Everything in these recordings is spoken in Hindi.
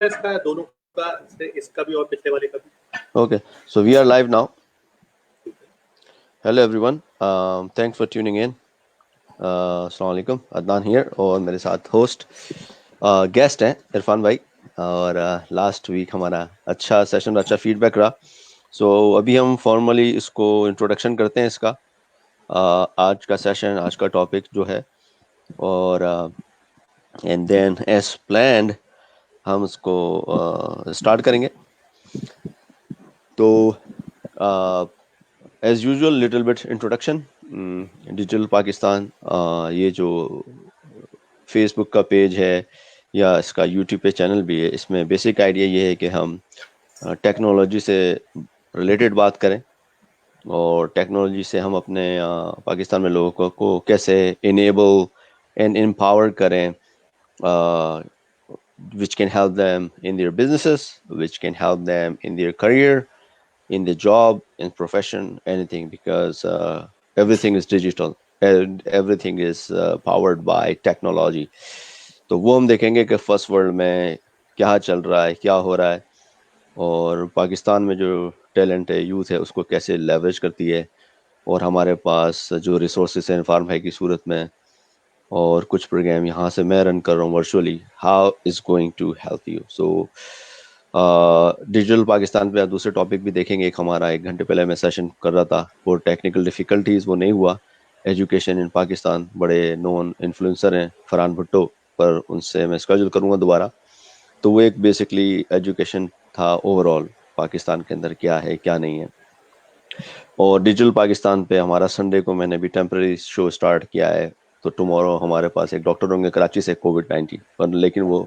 इसका दोनों का इसका भी और पिछले वाले का भी. Okay, so we are live now. Hello everyone. Thanks for tuning in. अस्सलाम वालेकुम. अदनान here और मेरे साथ होस्ट गेस्ट हैं इरफान भाई. और लास्ट वीक हमारा अच्छा सेशन, अच्छा फीडबैक रहा. सो अभी हम फॉर्मली इसको इंट्रोडक्शन करते हैं इसका. आज का सेशन, आज का टॉपिक जो है, और एंड देन एज प्लान्ड हम इसको स्टार्ट करेंगे. तो as usual little bit introduction. Digital Pakistan, ये जो फेसबुक का पेज है या इसका यूट्यूब पे चैनल भी है, इसमें बेसिक आइडिया ये है कि हम टेक्नोलॉजी से रिलेटेड बात करें और टेक्नोलॉजी से हम अपने पाकिस्तान में लोगों को कैसे इनेबल एंड एम्पावर करें, which can help them in their businesses, which can help them in their career, in the job, in profession, anything, because everything is digital and everything is powered by technology. तो वो हम देखेंगे कि फर्स्ट वर्ल्ड में क्या चल रहा है, क्या हो रहा है, और पाकिस्तान में जो टैलेंट है, यूथ है, उसको कैसे लेवरेज करती है, और हमारे पास जो रिसोर्सेस हैं फार्म है की सूरत में, और कुछ प्रोग्राम यहाँ से मैं रन कर रहा हूँ virtually, how is going to help you. So digital Pakistan पे दूसरे टॉपिक भी देखेंगे. एक हमारा 1 घंटे पहले मैं सेशन कर रहा था, वो टेक्निकल डिफ़िकल्टीज़ वो नहीं हुआ. एजुकेशन इन पाकिस्तान, बड़े नोन इन्फ्लुएंसर हैं फरहान भुट्टो, पर उनसे मैं स्केड्यूल करूँगा दोबारा. तो वो एक बेसिकली एजुकेशन था ओवरऑल पाकिस्तान के अंदर क्या है क्या नहीं है. और डिजिटल पाकिस्तान पे हमारा संडे को मैंने भी टेम्पररी शो स्टार्ट किया है. तो टुमारो हमारे पास एक डॉक्टर होंगे कराची से, कोविड-19 पर, लेकिन वो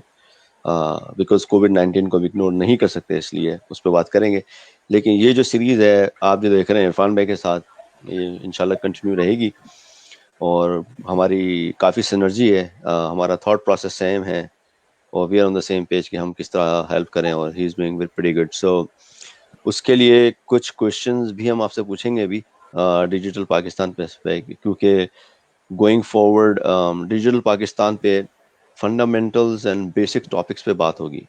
बिकॉज कोविड-19 को इग्नोर नहीं कर सकते, इसलिए उस पर बात करेंगे. लेकिन ये जो सीरीज़ है आप जो देख रहे हैं इरफान भाई के साथ, ये इंशाल्लाह कंटिन्यू रहेगी और हमारी काफ़ी सिनर्जी है. हमारा थॉट प्रोसेस सेम है और we are on the same page कि हम किस तरह हेल्प करें, और he is doing very good. So उसके लिए कुछ क्वेश्चंस भी हम आपसे पूछेंगे अभी डिजिटल पाकिस्तान पे, क्योंकि गोइंग फॉरवर्ड डिजिटल पाकिस्तान पे फंडामेंटल्स एंड बेसिक टॉपिक्स पे बात होगी.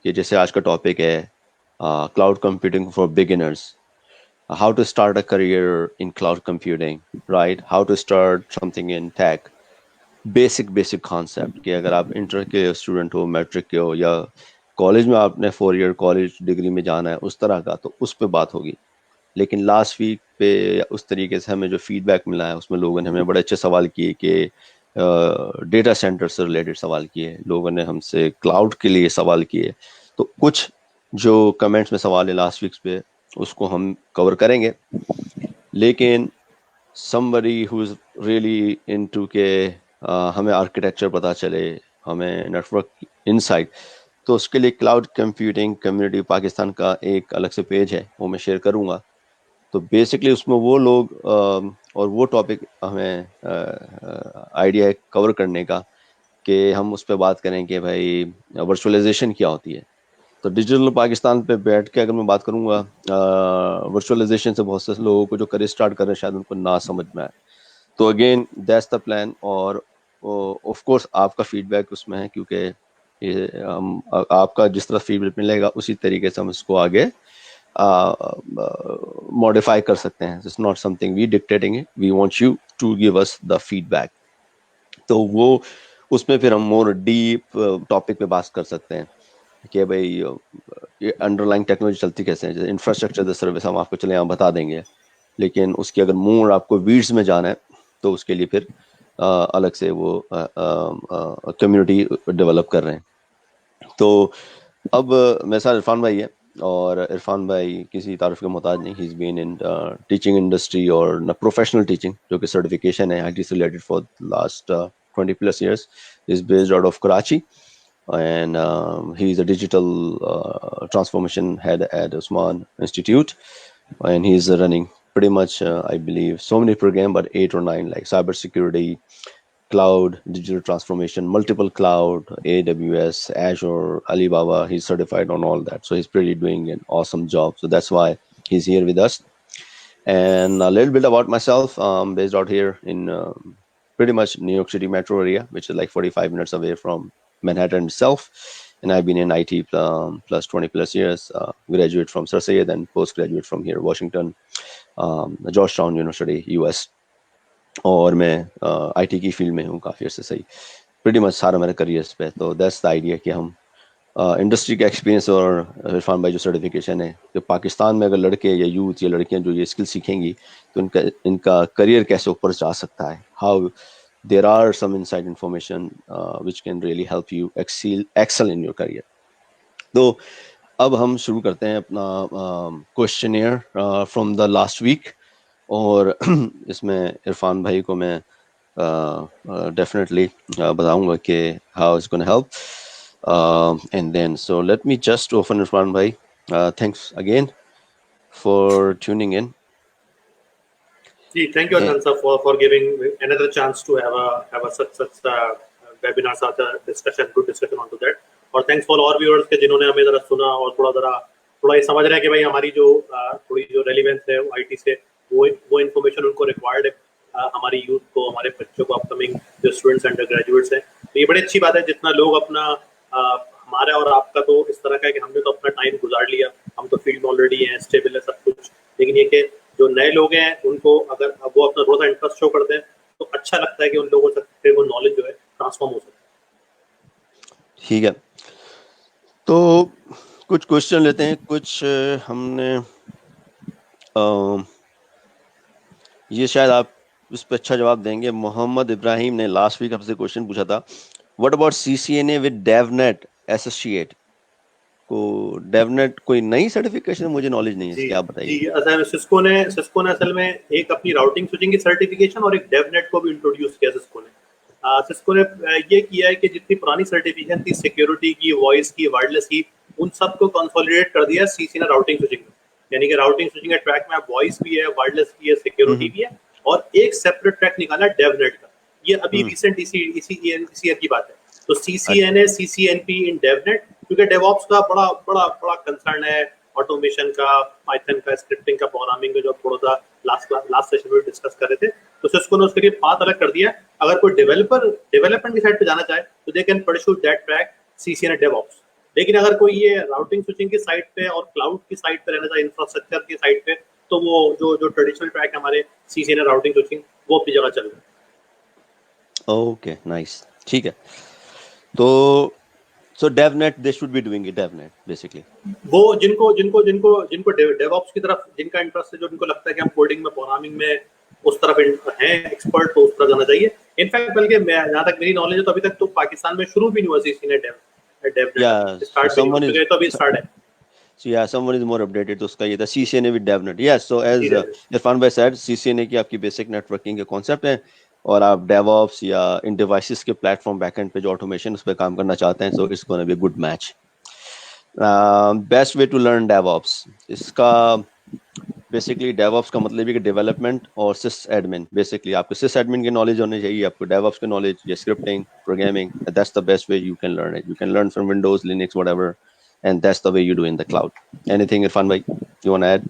कि जैसे आज का टॉपिक है cloud computing for beginners, how to start a career in cloud computing, right, how to start something in tech, basic concept. कि अगर आप इंटर के स्टूडेंट हो, मैट्रिक के हो, या कॉलेज में आपने 4 ईयर कॉलेज डिग्री में जाना है, उस तरह का, तो उस पर बात होगी. लेकिन लास्ट वीक पे उस तरीके से हमें जो फीडबैक मिला है, उसमें लोगों ने हमें बड़े अच्छे सवाल किए कि डेटा सेंटर से रिलेटेड सवाल किए, लोगों ने हमसे क्लाउड के लिए सवाल किए. तो कुछ जो कमेंट्स में सवाल है लास्ट वीक पे, उसको हम कवर करेंगे. लेकिन somebody who is really into के हमें आर्किटेक्चर पता चले, हमें नेटवर्क इनसाइट, तो उसके लिए क्लाउड कंप्यूटिंग कम्युनिटी पाकिस्तान का एक अलग से पेज है, वो मैं शेयर करूँगा. तो बेसिकली उसमें वो लोग और वो टॉपिक हमें आइडिया है कवर करने का, कि हम उस पर बात करें कि भाई वर्चुअलाइजेशन क्या होती है. तो डिजिटल पाकिस्तान पे बैठ के अगर मैं बात करूँगा वर्चुअलाइजेशन से, बहुत से लोगों को जो करियर स्टार्ट कर रहे हैं शायद उनको ना समझ में आए. तो अगेन दैट्स द प्लान. और ऑफ कोर्स आपका फीडबैक उसमें है, क्योंकि ये आपका जिस तरह फीडबैक मिलेगा उसी तरीके से हम इसको आगे मॉडिफाई कर सकते हैं. It's not something we dictating it, we want you to give us the feedback. तो वो उसमें फिर हम मोर डीप टॉपिक पे बात कर सकते हैं कि भाई ये अंडरलाइंग टेक्नोलॉजी चलती कैसे है. जैसे इंफ्रास्ट्रक्चर द सर्विस हम आपको चले यहाँ बता देंगे, लेकिन उसकी अगर मोर आपको वीड्स में जाना है तो उसके लिए फिर अलग से वो कम्युनिटी डेवलप कर रहे हैं. तो अब मेरे साथ इरफान भाई है, और इरफान भाई किसी तारीफ के मोहताज नहीं. He is been in teaching industry और प्रोफेशनल टीचिंग, जो कि सर्टिफिकेशन है IT से related for last 20+ years. Is based out of Karachi, and he is a digital transformation head at Usman Institute, and he is running pretty much I believe so many programs, but 8 or 9, like cybersecurity, cloud, digital transformation, multiple cloud, AWS, Azure, Alibaba. He's certified on all that, so he's pretty doing an awesome job. So that's why he's here with us. And a little bit about myself. I'm based out here in pretty much New York City metro area, which is like 45 minutes away from Manhattan itself. and I've been in IT plus 20 plus years. Graduate from Sir Syed and postgraduate from here, Washington, Georgetown University, US. और मैं IT की फील्ड में हूँ काफ़ी अर्से सही, pretty much सारा मेरा करियर पे. तो that's the idea कि हम इंडस्ट्री का एक्सपीरियंस और इरफान भाई जो सर्टिफिकेशन है कि पाकिस्तान में अगर लड़के या यूथ या लड़कियां जो ये स्किल सीखेंगी तो इनका करियर कैसे ऊपर जा सकता है. How there are some inside information which can really help you excel in your career. तो अब हम शुरू करते हैं अपना questionnaire from the last week. और इसमें इरफान भाई को मैं डेफिनेटली बताऊंगा कि how is gonna help. And then, so let me just open Irfan bhai. Thanks again for tuning in. Thank you, Adnan sir, for giving another chance to have a such webinar, such a discussion, good discussion onto that. और thanks for all viewers के जिन्होंने हमें जरा सुना और थोड़ा ये समझ रहे हैं कि भाई हमारी जो थोड़ी जो रेलिवेंस है IT से वो इन्फॉर्मेशन उनको रिक्वायर्ड है हमारी यूथ को, हमारे बच्चों को, अपकमिंग जो स्टूडेंट्स अंडर ग्रेजुएट्स हैं. तो ये बड़ी अच्छी बात है जितना लोग अपना हमारा और आपका तो इस तरह का है कि हमने तो अपना टाइम गुजार लिया, हम तो फील्ड में ऑलरेडी हैं, स्टेबल है सब कुछ. लेकिन ये कि जो नए लोग हैं उनको अगर वो अपना थोड़ा सा इंटरेस्ट शो करते हैं तो अच्छा लगता है कि उन लोगों से वो नॉलेज जो है ट्रांसफॉर्म हो सकता है. ठीक है, तो कुछ क्वेश्चन लेते हैं. कुछ हमने ये शायद आप उस पर अच्छा जवाब देंगे. मोहम्मद इब्राहिम ने लास्ट वीक आपसे क्वेश्चन पूछा था, what about CCNA with DevNet associate. को डेवनेट कोई नई सर्टिफिकेशन है, मुझे नॉलेज नहीं है इसकी, आप बताइए. जी, असल सिस्को ने असल में एक अपनी राउटिंग स्विचिंग की सर्टिफिकेशन और एक डेवनेट को भी इंट्रोड्यूस किया सिस्को ने. सिस्को ने ये किया है कि जितनी पुरानी सर्टिफिकेशन थी सिक्योरिटी की, वॉइस की, वायरलेस की, उन सबको कंसोलिडेट कर दिया सीसी ने राउटिंग स्विचिंग में. यानी कि राउटिंग स्विचिंग के ट्रैक में वॉइस भी है, वायरलेस भी है, सिक्योरिटी भी है, और एक सेपरेट ट्रैक निकाला डेवनेट का. ये अभी रिसेंट इसी ईयर की बात है. तो CCNA CCNP इन डेवनेट, क्योंकि डेवऑप्स का बड़ा कंसर्न है, ऑटोमेशन का, पाइथन का, स्क्रिप्टिंग का, प्रोग्रामिंग का, जो थोड़ा सा लास्ट सेशन में डिस्कस कर रहे थे. तो सिस्को ने उसके लिए पाथ अलग कर दिया. अगर कोई डेवलपमेंट की साइड पे जाना चाहे तो they can pursue that track CCNA DevOps. लेकिन अगर कोई ये राउटिंग स्विचिंग की साइड पे और क्लाउड की साइड पे रहना चाहे, इंफ्रास्ट्रक्चर की साइड पे, तो वो जो ट्रेडिशनल ट्रैक है हमारे CCNA राउटिंग स्विचिंग, वो अपनी जगह चल रहा है. ओके, नाइस, ठीक है. तो so DevNet they should be doing it, DevNet basically. वो जिनको डेवऑप्स की तरफ जिनका इंटरेस्ट है, जो उनको लगता है कि हम कोडिंग में, प्रोग्रामिंग में उस तरफ हैं एक्सपर्ट, तो उस तरफ जाना चाहिए. इनफैक्ट बल्कि मैं जहाँ तक मेरी नॉलेज है तो अभी तक तो पाकिस्तान में शुरू भी नहीं हुआ CCNA डेवनेट. स्टार्ट तो अभी स्टार्ट है. So yeah, someone is more updated. तो उसका ये था CCNA with DevNet. Yes, so as Irfan bhai said, CCNA की आपकी बेसिक नेटवर्किंग के कॉन्सेप्ट हैं, और आप DevOps या इन डिवाइसेस के प्लेटफॉर्म बैकएंड पे जो ऑटोमेशन उस पर काम करना चाहते हैं, so it's going to be a good match. Best way to learn DevOps. इसका बेसिकली DevOps का मतलब है कि डेवलपमेंट और सिस एडमिन. बेसिकली आपको सिस एडमिन की नॉलेज होनी चाहिए, आपको DevOps की नॉलेज या scripting, programming. That's the best way you can learn it. You can learn from Windows, Linux, whatever. And that's the way you do in the cloud. Anything, Irfan bhai, you want to add?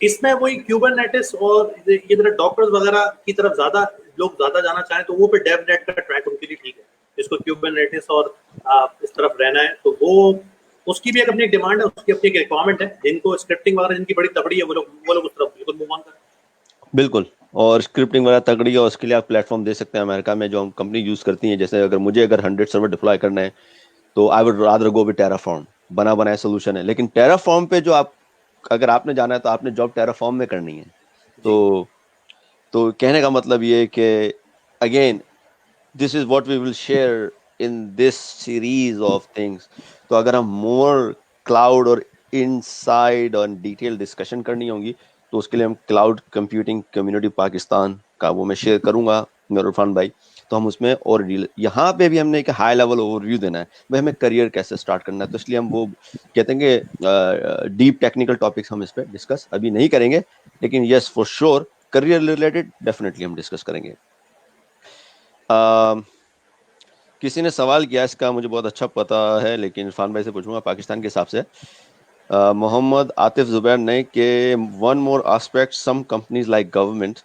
इसमें वही क्यूबरनेटिस और ये तरह डॉकर्स वगैरह की तरफ ज्यादा जाना चाहें तो वो पे डेवनेट का ट्रैक उनके लिए ठीक है. जिसको क्यूबरनेटिस और इस तरफ रहना है तो वो उसकी भी एक अपनी डिमांड है, उसकी अपनी एक रिक्वायरमेंट है. जिनको स्क्रिप्टिंग वगैरह जिनकी बड़ी तगड़ी है वो लोग उस तरफ बिल्कुल मूव ऑन करें. बिल्कुल, और स्क्रिप्टिंग वगैरह तगड़ी है, और उसके लिए आप प्लेटफॉर्म दे सकते हैं. अमेरिका में जो हम कंपनी यूज करती हैं, जैसे अगर मुझे 100 सर्वर डिप्लॉय करना है तो I would rather go with Terraform. बना बनाया सोल्यूशन है, लेकिन टेराफॉर्म पे जो आप अगर आपने जाना है तो आपने जॉब टेराफॉर्म में करनी है. तो कहने का मतलब ये है कि again this is what we will share in this series of things. तो अगर हम मोर क्लाउड और इनसाइड और डिटेल डिस्कशन करनी होगी तो उसके लिए हम क्लाउड कंप्यूटिंग कम्युनिटी पाकिस्तान का वो मैं शेयर करूंगा मेरे इरफान भाई. तो हम उसमें और यहाँ पे भी हमने एक हाई लेवल ओवरव्यू देना है, भाई हमें करियर कैसे स्टार्ट करना है. तो इसलिए हम वो कहते हैं कि डीप टेक्निकल टॉपिक्स हम इस पे डिस्कस अभी नहीं करेंगे, लेकिन yes for sure career related definitely हम डिस्कस करेंगे. किसी ने सवाल किया, इसका मुझे बहुत अच्छा पता है लेकिन इरफान भाई से पूछूंगा पाकिस्तान के हिसाब से. मोहम्मद आतिफ जुबैर ने कि one more aspect, some companies like government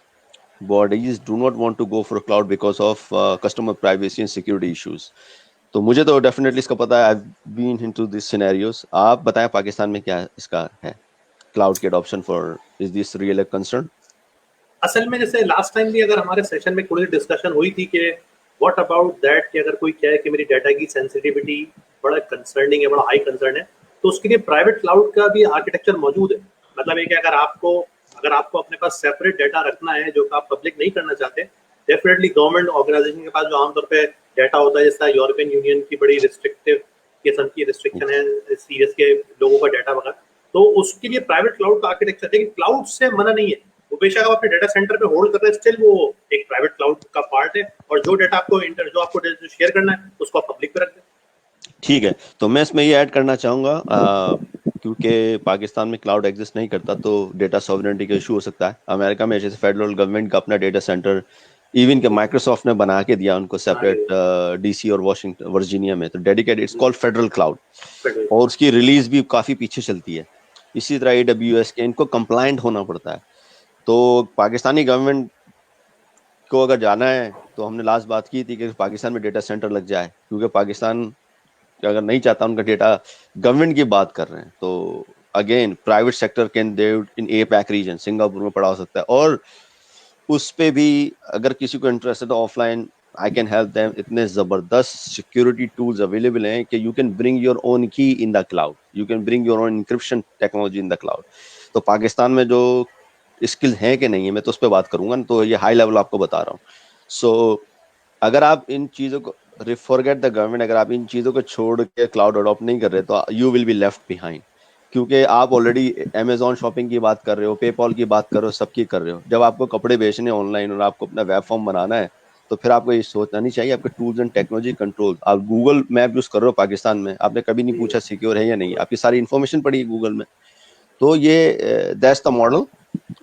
bodies do not want to go for a cloud because of customer privacy and security issues. तो मुझे तो डेफिनेटली इसका पता है, I been into this scenarios. आप बताएं पाकिस्तान में क्या इसका है, क्लाउड के adoption for, is this real concern? असल में जैसे लास्ट टाइम भी अगर हमारे सेशन में थोड़ी डिस्कशन हुई थी कि व्हाट अबाउट दैट, कि अगर कोई कहे कि मेरी डाटा की सेंसिटिविटी बड़ा कंसर्निंग है, बड़ा हाई कंसर्न है, तो उसके लिए प्राइवेट क्लाउड का भी आर्किटेक्चर मौजूद है। मतलब एक अगर आपको अपने पास सेपरेट डाटा रखना है जो आप पब्लिक नहीं करना चाहते, डेफिनेटली गवर्नमेंट ऑर्गेनाइजेशन के पास जो आमतौर पे डाटा होता है, जैसा यूरोपियन यूनियन की बड़ी रिस्ट्रिक्टिव किस्म की रिस्ट्रिक्शन है सीरियस के लोगों का डाटा वगैरह, तो उसके लिए प्राइवेट क्लाउड का आर्किटेक्चर, लेकिन क्लाउड से मना नहीं है। वो बेशक आप अपने डाटा सेंटर पे होल्ड कर रहे हैं, स्टिल वो एक प्राइवेट क्लाउड का पार्ट है, और जो डाटा आपको शेयर करना है उसको आप पब्लिक पे रख दें। ठीक है, तो मैं इसमें ये ऐड करना चाहूँगा, क्योंकि पाकिस्तान में क्लाउड एग्जिस्ट नहीं करता तो डेटा सॉवरेनिटी का इशू हो सकता है। अमेरिका में जैसे फेडरल गवर्नमेंट का अपना डेटा सेंटर, इवन के माइक्रोसॉफ्ट ने बना के दिया उनको सेपरेट डीसी और वाशिंगटन वर्जीनिया में, तो dedicated, it's called federal cloud, और उसकी रिलीज भी काफ़ी पीछे चलती है। इसी तरह AWS के, इनको कंप्लायंट होना पड़ता है। तो पाकिस्तानी गवर्नमेंट को अगर जाना है, तो हमने लास्ट बात की थी कि पाकिस्तान में डेटा सेंटर लग जाए, क्योंकि पाकिस्तान अगर नहीं चाहता उनका डेटा, गवर्नमेंट की बात कर रहे हैं, तो again private sector can they in APAC region, Singapore में पड़ा हो सकता है, और उस पे भी अगर किसी को इंटरेस्ट है तो offline I can help them. इतने जबरदस्त सिक्योरिटी टूल्स अवेलेबल हैं कि you can bring your own key in the cloud, you can bring your own encryption technology in the cloud. तो पाकिस्तान में जो स्किल है कि नहीं है, मैं तो उस पर बात करूंगा ना, तो ये हाई लेवल आपको बता रहा हूँ। सो अगर आप इन चीज़ों को, फॉरगेट द गवर्नमेंट, अगर आप इन चीज़ों को छोड़ के क्लाउड अडॉप्ट नहीं कर रहे तो you will be left behind, क्योंकि आप ऑलरेडी अमेजॉन शॉपिंग की बात कर रहे हो, पेपॉल की बात कर रहे हो, सबकी कर रहे हो। जब आपको कपड़े बेचने ऑनलाइन और आपको अपना वेब फॉर्म बनाना है, तो फिर आपको ये सोचना नहीं चाहिए आपके टूल्स एंड टेक्नोलॉजी कंट्रोल। आप गूगल मैप यूज कर रहे हो पाकिस्तान में, आपने कभी नहीं पूछा सिक्योर है या नहीं, आपकी सारी इन्फॉर्मेशन पड़ी है गूगल में। तो ये दैट्स द मॉडल,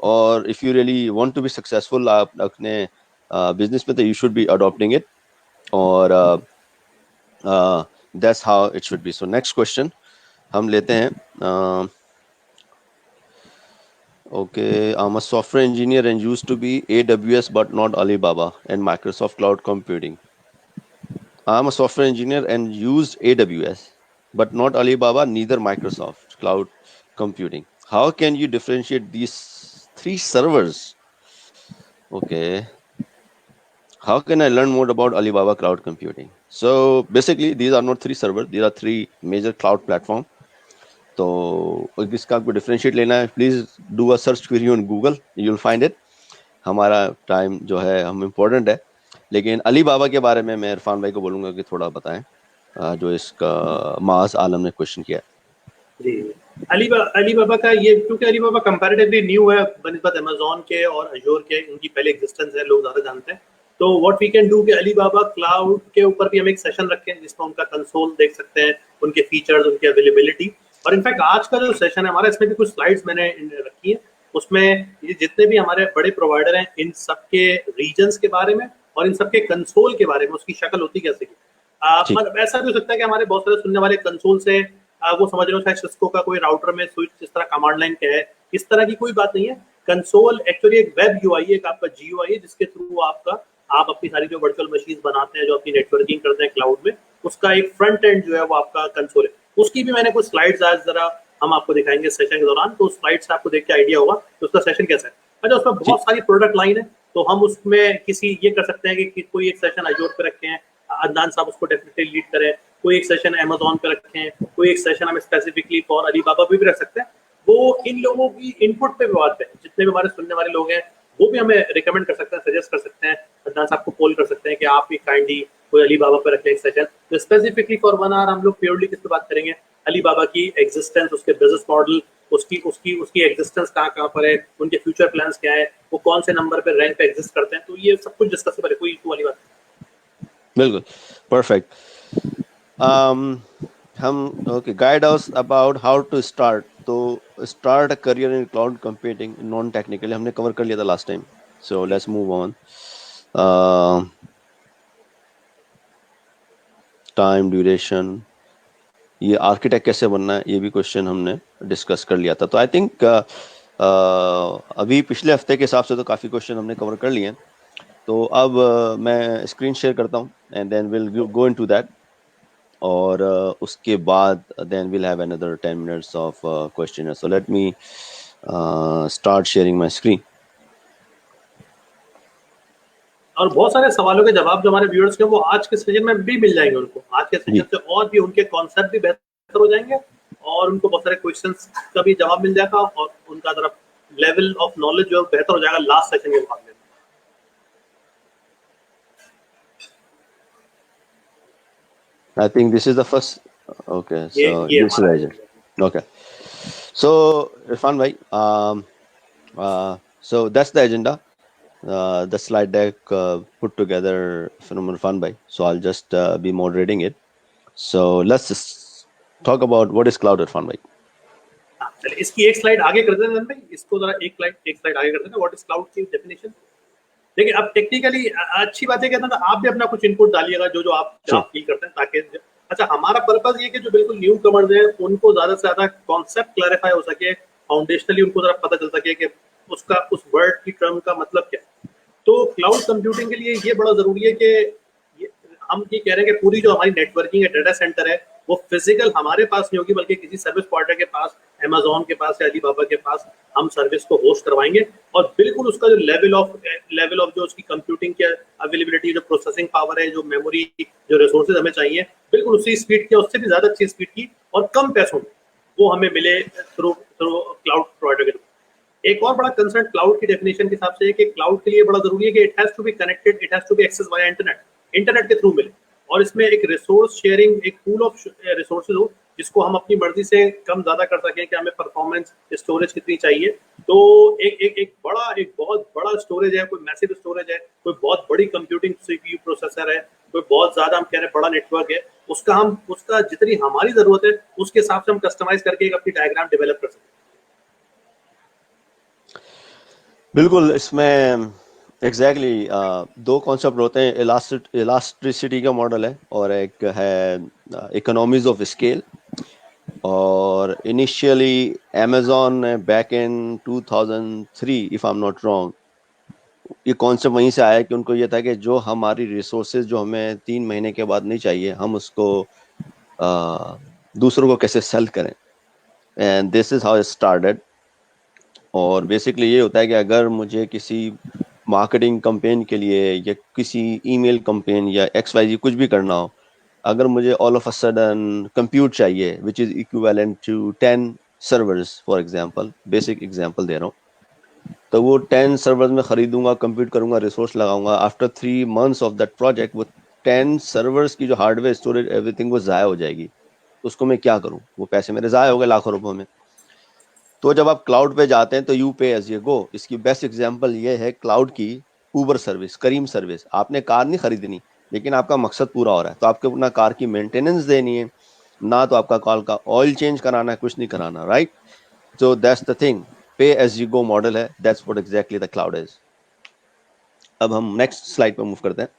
और if you really want to be successful आप अपने बिजनेस में, तो you should be adopting it, और that's how it should be. So next question हम लेते हैं। Okay, I'm a software engineer and used to be AWS but not Alibaba and Microsoft Cloud Computing. I'm a software engineer and used AWS but not Alibaba, neither Microsoft Cloud Computing. How can you differentiate these three servers? Okay. How can I learn more about Alibaba Cloud Computing? So basically, these are not three servers, these are three major cloud platforms. तो अगर इसका आपको डिफरेंशिएट लेना है, please do a search query on Google, you will find it. हमारा टाइम जो है हम इम्पोर्टेंट है, लेकिन अली बाबा के बारे में मैं इरफान भाई को बोलूंगा कि थोड़ा बताएं, जो इसका मास आलम ने क्वेश्चन किया। जी, अली बाबा का ये, क्योंकि अली बाबा कंपैरेटिवली न्यू है बनिस्बत अमेजोन के और अजोर के, उनकी पहले एग्जिस्टेंस है, लोग ज्यादा जानते हैं। तो व्हाट वी कैन डू कि अली बाबा क्लाउड के ऊपर भी हम एक सेशन रखें जिसमें उनका कंसोल देख सकते हैं, उनके फीचर्स, उनकी अवेलेबिलिटी। और इनफैक्ट आज का जो सेशन है हमारा, इसमें भी कुछ स्लाइड्स मैंने रखी है, उसमें ये जितने भी हमारे बड़े प्रोवाइडर हैं इन सबके रीजन्स के बारे में और इन सबके कंसोल के बारे में, उसकी शक्ल होती कैसे की। मतलब ऐसा भी हो सकता है कि हमारे बहुत सारे सुनने वाले कंसोल से वो समझ रहे हो शायद सिस्को का कोई राउटर में स्विच जिस तरह कमांड लाइन का है, इस तरह की कोई बात नहीं है। कंसोल एक्चुअली एक वेब यूआई है, एक आपका जीयूआई है, जिसके थ्रू आप अपनी सारी जो वर्चुअल मशीन बनाते हैं, जो अपनी नेटवर्किंग करते हैं क्लाउड में, उसका एक फ्रंट एंड जो है वो आपका कंसोल है। उसकी भी मैंने कुछ स्लाइड्स आज जरा हम आपको दिखाएंगे सेशन के दौरान, तो स्लाइड से आपको देख के आइडिया होगा कि उसका सेशन कैसा है। अच्छा, उसमें बहुत सारी प्रोडक्ट लाइन है, तो हम उसमें किसी ये कर सकते हैं कि कोई एक सेशन अजोर पे रखे हैं, अदनान साहब उसको डेफिनेटली लीड करें, कोई एक सेशन अमेजोन पे रखें, कोई एक सेशन हम स्पेसिफिकली फॉर अली बाबा भी रख सकते हैं। वो इन लोगों की इनपुट पे बात है, जितने भी हमारे सुनने वाले लोग हैं वो भी हमें रिकमेंड कर सकते हैं, सजेस्ट कर सकते हैं, अदनान साहब को कॉल कर सकते हैं कि आप भी काइंडली कोई अली बाबा पे रखें एक सेशन। तो स्पेसिफिकली फॉर 1 आवर हम लोग प्योरली किस पे बात करेंगे, अली बाबा की एग्जिस्टेंस, उसके बिजनेस मॉडल, उसकी एग्जिस्टेंस कहाँ पर है, उनके फ्यूचर प्लान्स क्या है, वो कौन से नंबर पे रैंक पे एग्जिस्ट करते हैं, तो ये सब कुछ डिस्कस करें, कोई इशू वाली बात। बिल्कुल परफेक्ट। हम okay, guide us about how to start, तो start a career in cloud computing non technically हमने कवर कर लिया था last time, so let's move on. Time duration, ये आर्किटेक्ट कैसे बनना है, ये भी क्वेश्चन हमने डिस्कस कर लिया था। तो आई थिंक अभी पिछले हफ्ते के हिसाब से तो काफ़ी क्वेश्चन हमने कवर कर लिए हैं। तो अब मैं स्क्रीन शेयर करता हूँ and then will go into that. और उसके बाद then we'll have another 10 minutes of questionnaire. So let me start sharing my screen. और बहुत सारे सवालों के जवाब जो हमारे व्यूअर्स के वो आज के सेशन में भी मिल जाएंगे उनको, आज के जी। सेशन से और भी उनके कॉन्सेप्ट भी बेहतर हो जाएंगे और उनको बहुत सारे क्वेश्चंस का भी जवाब मिल जाएगा और उनका जरा लेवल ऑफ नॉलेज जो है बेहतर हो जाएगा लास्ट सेशन के मुकाबले। I think this is the first. Okay, so ये this is the agenda. Okay, so Irfan bhai, so that's the agenda. The slide deck put together from Irfan bhai. So I'll just be moderating it. So let's just talk about what is cloud, Irfan bhai. हाँ, चलिए इसकी एक स्लाइड आगे कर देते हैं भाई, इसको जरा एक स्लाइड आगे कर देते हैं। व्हाट इज क्लाउड की डेफिनेशन। देखिए अब टेक्निकली अच्छी बात है कहते हैं आप भी अपना कुछ इनपुट डालिएगा जो जो आप फील करते हैं, ताकि अच्छा हमारा पर्पस ये कि जो बिल्कुल न्यू कमर्स हैं उनको ज्यादा से ज्यादा कॉन्सेप्ट क्लैरिफाई हो सके, फाउंडेशनली उनको जरा पता चल सके कि उसका उस वर्ड की टर्म का मतलब क्या है। तो क्लाउड कंप्यूटिंग के लिए ये बड़ा जरूरी है कि हम ये कह रहे हैं कि पूरी जो हमारी नेटवर्किंग है, डाटा सेंटर है, वो फिजिकल हमारे पास नहीं होगी बल्कि किसी सर्विस प्रोवाइडर के पास, अमेज़न के पास या अलीबाबा के पास हम सर्विस को होस्ट करवाएंगे और बिल्कुल उसका जो लेवल ऑफ जो उसकी कंप्यूटिंग की अवेलेबिलिटी, जो प्रोसेसिंग पावर है, जो मेमोरी, जो रिसोर्सेज हमें चाहिए, बिल्कुल उसी स्पीड की, उससे भी ज्यादा अच्छी स्पीड की और कम पैसों में वो हमें मिले थ्रू क्लाउड प्रोवाइडर के। एक और बड़ा कंसर्न क्लाउड की डेफिनेशन के हिसाब से है कि क्लाउड के लिए बड़ा जरूरी है कि it has to be connected, it has to be access via internet के थ्रू मिले और इसमें एक रिसोर्स शेयरिंग, एक पूल ऑफ रिसोर्सेज हो जिसको हम अपनी मर्जी से कम ज्यादा कर सकें कि हमें परफॉर्मेंस, स्टोरेज कितनी चाहिए। तो एक बहुत बड़ा स्टोरेज है, कोई मैसिव स्टोरेज है, कोई बहुत बड़ी कंप्यूटिंग सीपीयू प्रोसेसर है, कोई बहुत ज्यादा हम कह रहे हैं बड़ा नेटवर्क है, उसका जितनी हमारी जरूरत है उसके हिसाब से हम कस्टमाइज करके एक अपनी डायग्राम डेवलप कर सकते हैं। बिल्कुल, इसमें एग्जैक्टली दो कॉन्सेप्ट होते हैं। इलास्टिसिटी का मॉडल है और एक है इकोनॉमीज ऑफ स्केल। और इनिशियली अमेज़न ने back in 2003 if I am not wrong, ये कॉन्सेप्ट वहीं से आया कि उनको ये था कि जो हमारी रिसोर्सेज जो हमें 3 महीने के बाद नहीं चाहिए, हम उसको दूसरों को कैसे सेल करें, and this is how it started. और बेसिकली ये होता है कि अगर मुझे किसी मार्केटिंग कैंपेन के लिए या किसी ईमेल कैंपेन या XYZ कुछ भी करना हो, अगर मुझे all of a sudden compute चाहिए which is equivalent to 10 servers, for example, basic example दे रहा हूँ, तो वो 10 सर्वर्स में खरीदूंगा, कंप्यूट करूंगा, रिसोर्स लगाऊंगा। After 3 months of that project वो 10 सर्वर्स की जो हार्डवेयर, स्टोरेज, एवरीथिंग वो ज़ाया हो जाएगी। उसको मैं क्या करूँ? वो पैसे मेरे ज़ाया हो गए लाखों रुपयों में। तो जब आप क्लाउड पे जाते हैं तो यू पे एज यू गो। इसकी बेस्ट एग्जांपल ये है क्लाउड की उबर सर्विस, करीम सर्विस। आपने कार नहीं खरीदनी, लेकिन आपका मकसद पूरा हो रहा है, तो आपको अपना कार की मेंटेनेंस देनी है, ना तो आपका कार का ऑयल चेंज कराना है, कुछ नहीं कराना, right? So that's the thing, पे एज यू गो मॉडल है, that's what exactly the cloud is. अब हम नेक्स्ट स्लाइड पर मूव करते हैं,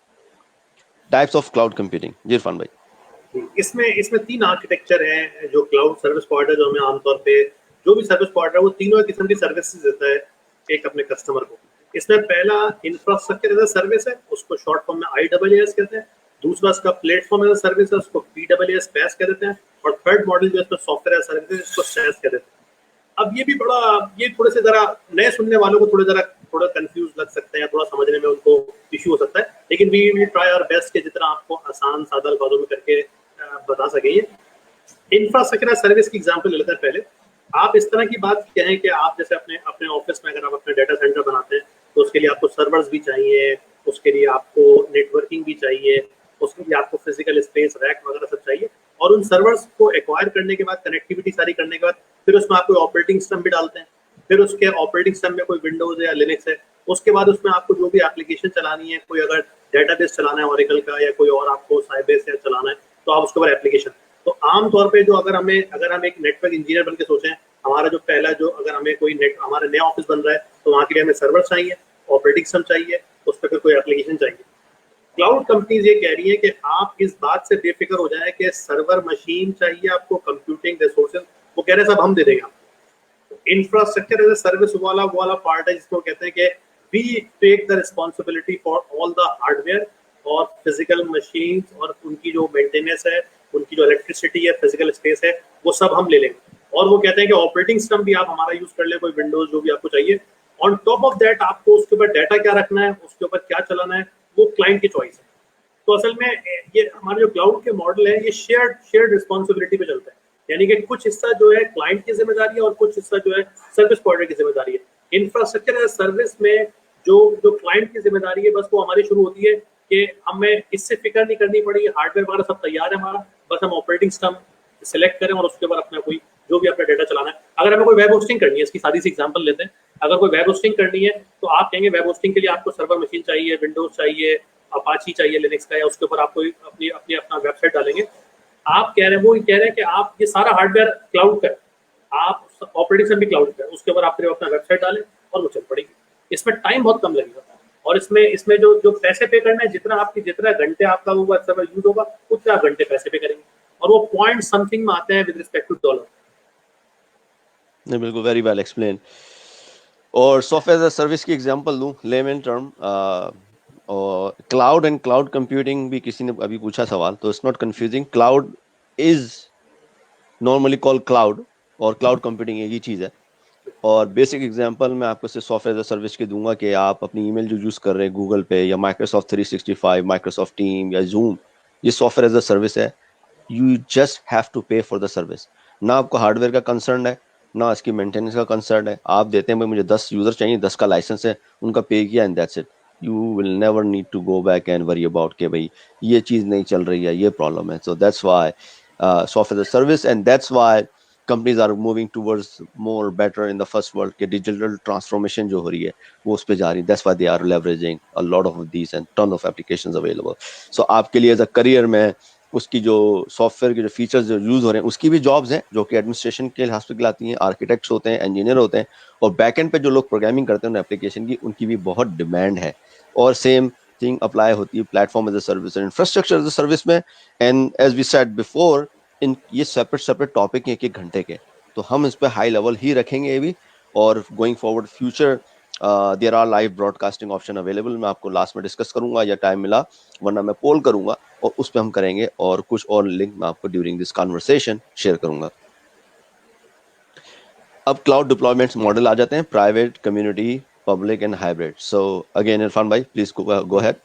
टाइप्स ऑफ क्लाउड कंप्यूटिंग। जी इरफान भाई। इसमें 3 आर्किटेक्चर हैं जो क्लाउड सर्विस प्रोवाइडर जो हमें आमतौर पे जो भी सर्विस प्रोवाइडर वो तीनों किस्म की सर्विसेज देता है एक अपने कस्टमर को। इसमें पहला इंफ्रास्ट्रक्चर एज अ सर्विस है, उसको शॉर्ट फॉर्म में IaaS कहते हैं। दूसरा इसका प्लेटफॉर्म एज अ सर्विस है, उसको PaaS कह देते हैं। और थर्ड मॉडल जो इसमें सॉफ्टवेयर एज अ सर्विस है, इसको SaaS कह देते हैं। अब ये थोड़े से जरा नए सुनने वालों को थोड़ा कंफ्यूज लग सकता है या थोड़ा समझने में उनको इश्यू हो सकता है, लेकिन we will try our best कि जितना आपको आसान सादा अल्फाजों में करके बता सके। ये इंफ्रास्ट्रक्चर सर्विस की एग्जांपल ले लेते हैं पहले। आप इस तरह की बात कहें कि आप जैसे अपने अपने ऑफिस में अगर आप अपने डाटा सेंटर बनाते हैं तो उसके लिए आपको सर्वर्स भी चाहिए, उसके लिए आपको नेटवर्किंग भी चाहिए, उसके लिए आपको फिजिकल स्पेस, रैक वगैरह सब चाहिए। और उन सर्वर्स को एक्वायर करने के बाद, कनेक्टिविटी सारी करने के बाद, फिर उसमें आप कोई ऑपरेटिंग सिस्टम भी डालते हैं। फिर उसके ऑपरेटिंग सिस्टम में कोई विंडोज है या लिनक्स है, उसके बाद उसमें आपको जो भी एप्लीकेशन चलानी है, कोई अगर डेटाबेस चलाना है ओरेकल का या कोई और आपको साइबेस या चलाना है तो आप उसके ऊपर एप्लीकेशन। तो आमतौर पे जो अगर हम एक नेटवर्क इंजीनियर बन के सोचें, हमारा जो पहला जो अगर हमें कोई हमारा नया ऑफिस बन रहा है तो वहाँ के लिए हमें सर्वर चाहिए, ऑपरेटिंग सिस्टम चाहिए, उस पर फिर कोई एप्लीकेशन चाहिए। क्लाउड कंपनीज ये कह रही है कि आप इस बात से बेफिक्र हो जाए कि सर्वर मशीन चाहिए आपको, कंप्यूटिंग रिसोर्सेज, वो कह रहे हैं सब हम दे देंगे आपको। इंफ्रास्ट्रक्चर एज ए सर्विस वाला पार्ट है जिसको कहते हैं कि we take the responsibility for all the hardware और फिजिकल मशीन्स और उनकी जो मेंटेनेंस है, उनकी जो इलेक्ट्रिसिटी है, फिजिकल स्पेस है, वो सब हम ले लेंगे। और वो कहते हैं कि ऑपरेटिंग सिस्टम भी आप हमारा यूज कर ले, कोई विंडोज जो भी आपको चाहिए। ऑन टॉप ऑफ दैट आपको उसके ऊपर डाटा क्या रखना है, उसके ऊपर क्या चलाना है, वो क्लाइंट की चॉइस है। तो असल में ये हमारे जो क्लाउड के मॉडल है ये शेयर्ड रिस्पॉन्सिबिलिटी पे चलता है, यानी कि कुछ हिस्सा जो है क्लाइंट की जिम्मेदारी है और कुछ हिस्सा जो है सर्विस प्रोवाइडर की जिम्मेदारी है। इंफ्रास्ट्रक्चर एज सर्विस में जो जो क्लाइंट की जिम्मेदारी है, बस वो हमारी शुरू होती है कि हमें इससे फिक्र नहीं करनी पड़ी, हार्डवेयर वगैरह सब तैयार है हमारा, बस हम ऑपरेटिंग सिस्टम सेलेक्ट करें और उसके बाद अपना कोई जो भी अपना डेटा चलाना है। अगर हमें कोई वेब होस्टिंग करनी है, इसकी सादी सी एग्जांपल लेते हैं, अगर कोई वेब होस्टिंग करनी है तो आप कहेंगे वेब होस्टिंग के लिए आपको सर्वर मशीन चाहिए, विंडोज चाहिए, अपाची चाहिए लिनक्स का, या उसके ऊपर आप कोई अपना वेबसाइट डालेंगे। आप कह रहे हैं, वो कह रहे हैं कि आप ये सारा हार्डवेयर क्लाउड का है, आप ऑपरेटिंग सिस्टम भी क्लाउड का है, उसके ऊपर आप सिर्फ अपना वेबसाइट डालें और वो चल पड़ेगी। इसमें टाइम बहुत कम लगेगा और इसमें जो पैसे पे करना है, जितना घंटे आपका वो सर्वर यूज होगा उतने आप घंटे पैसे पे करेंगे, और वो पॉइंट समथिंग में आते हैं विद रिस्पेक्ट टू डॉलर। नहीं, बिल्कुल, वेरी वेल एक्सप्लेन। और सॉफ्टवेयर एज अ सर्विस की एग्जांपल दूं, लेमन टर्म, और क्लाउड एंड क्लाउड कंप्यूटिंग भी किसी ने अभी पूछा सवाल, तो it's not confusing. Cloud is normally called cloud, और क्लाउड कंप्यूटिंग एक ही चीज़ है। और बेसिक एग्जांपल मैं आपको सिर्फ सॉफ्टवेयर एज अ सर्विस की दूंगा कि आप अपनी ईमेल जो यूज़ कर रहे हैं गूगल पे या माइक्रोसॉफ्ट 365, माइक्रोसॉफ्ट टीम या जूम, ये सॉफ्टवेयर एज अ सर्विस है। यू जस्ट हैव टू पे फॉर द सर्विस। ना आपको हार्डवेयर का कंसर्न है, ना इसकी मेंटेनेंस का कंसर्न है। आप देते हैं भाई मुझे 10 यूजर चाहिए, 10 का लाइसेंस है, उनका पे किया and that's it. You will never need to go back and worry about कि भाई ये चीज़ नहीं चल रही है, ये प्रॉब्लम है। So that's why software as a service, and that's why companies are moving towards more better in the first world के डिजिटल ट्रांसफॉर्मेशन जो हो रही है वो उस पर जा रही है। That's why they are leveraging a lot of these and ton of applications available. So आपके लिए एज अ करियर में उसकी जो सॉफ्टवेयर के जो फीचर्स जो यूज हो रहे हैं उसकी भी जॉब्स हैं जो कि एडमिनिस्ट्रेशन के लिहाज से आती हैं, आर्किटेक्ट्स होते हैं, इंजीनियर होते हैं, और बैकएंड पे जो लोग प्रोग्रामिंग करते हैं उन एप्लीकेशन की, उनकी भी बहुत डिमांड है। और सेम थिंग अप्लाई होती है प्लेटफॉर्म एज अ सर्विस और इंफ्रास्ट्रक्चर एज अ सर्विस में। And as we said before, in ये सेपरेट टॉपिक हैं एक एक घंटे के, तो हम इस पे हाई लेवल ही रखेंगे ये भी। और going forward future there are live broadcasting option available. मैं आपको लास्ट में डिस्कस करूंगा या टाइम मिला, वरना मैं पोल करूंगा और उस पर हम करेंगे, और कुछ और लिंक मैं आपको ड्यूरिंग दिस कन्वर्सेशन शेयर करूंगा। अब क्लाउड डिप्लॉयमेंट्स मॉडल आ जाते हैं, private, community, public and hybrid. So again Irfan भाई प्लीज गो अहेड।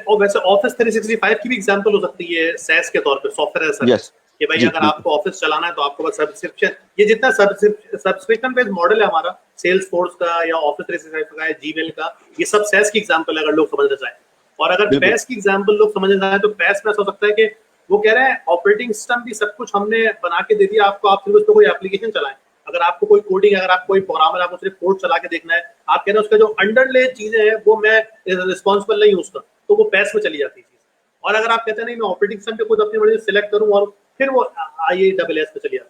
और वैसे ऑफिस 365 की भी एग्जांपल हो सकती है सैस के तौर पे, सॉफ्टवेयर एज सर्विस, यस कि भाई जी अगर बिल्कुल। आपको ऑफिस चलाना है तो आपको बस सब्सक्रिप्शन, ये जितना सब्सक्रिप्शन बेस्ड मॉडल है हमारा सेल्स फोर्स का या ऑफिस 365 का या जीमेल का, ये सब सैस की एग्जांपल है अगर लोग समझना चाहें। और अगर बिल्कुल पैस की एग्जांपल लोग समझना चाहें तो पैस में ऐसा हो सकता है कि वो कह रहे हैं ऑपरेटिंग सिस्टम भी सब कुछ हमने बना के दे दिया आपको, आप सिर्फ उस पर कोई एप्लीकेशन चलाएं। अगर आपको कोई कोडिंग, अगर आपको कोई प्रोग्रामर, आपको सिर्फ कोड चला के देखना है, आप कह रहे हैं उसका जो अंडरले चीजें हैं वो मैं रिस्पॉन्सिबल नहीं हूँ उसका, तो वो पैस में चली जाती है चीज। और अगर आप कहते हैं नहीं मैं ऑपरेटिंग सिस्टम पे खुद अपनी मर्जी से सिलेक्ट करूँ और फिर वो IaaS पे चली जाती है।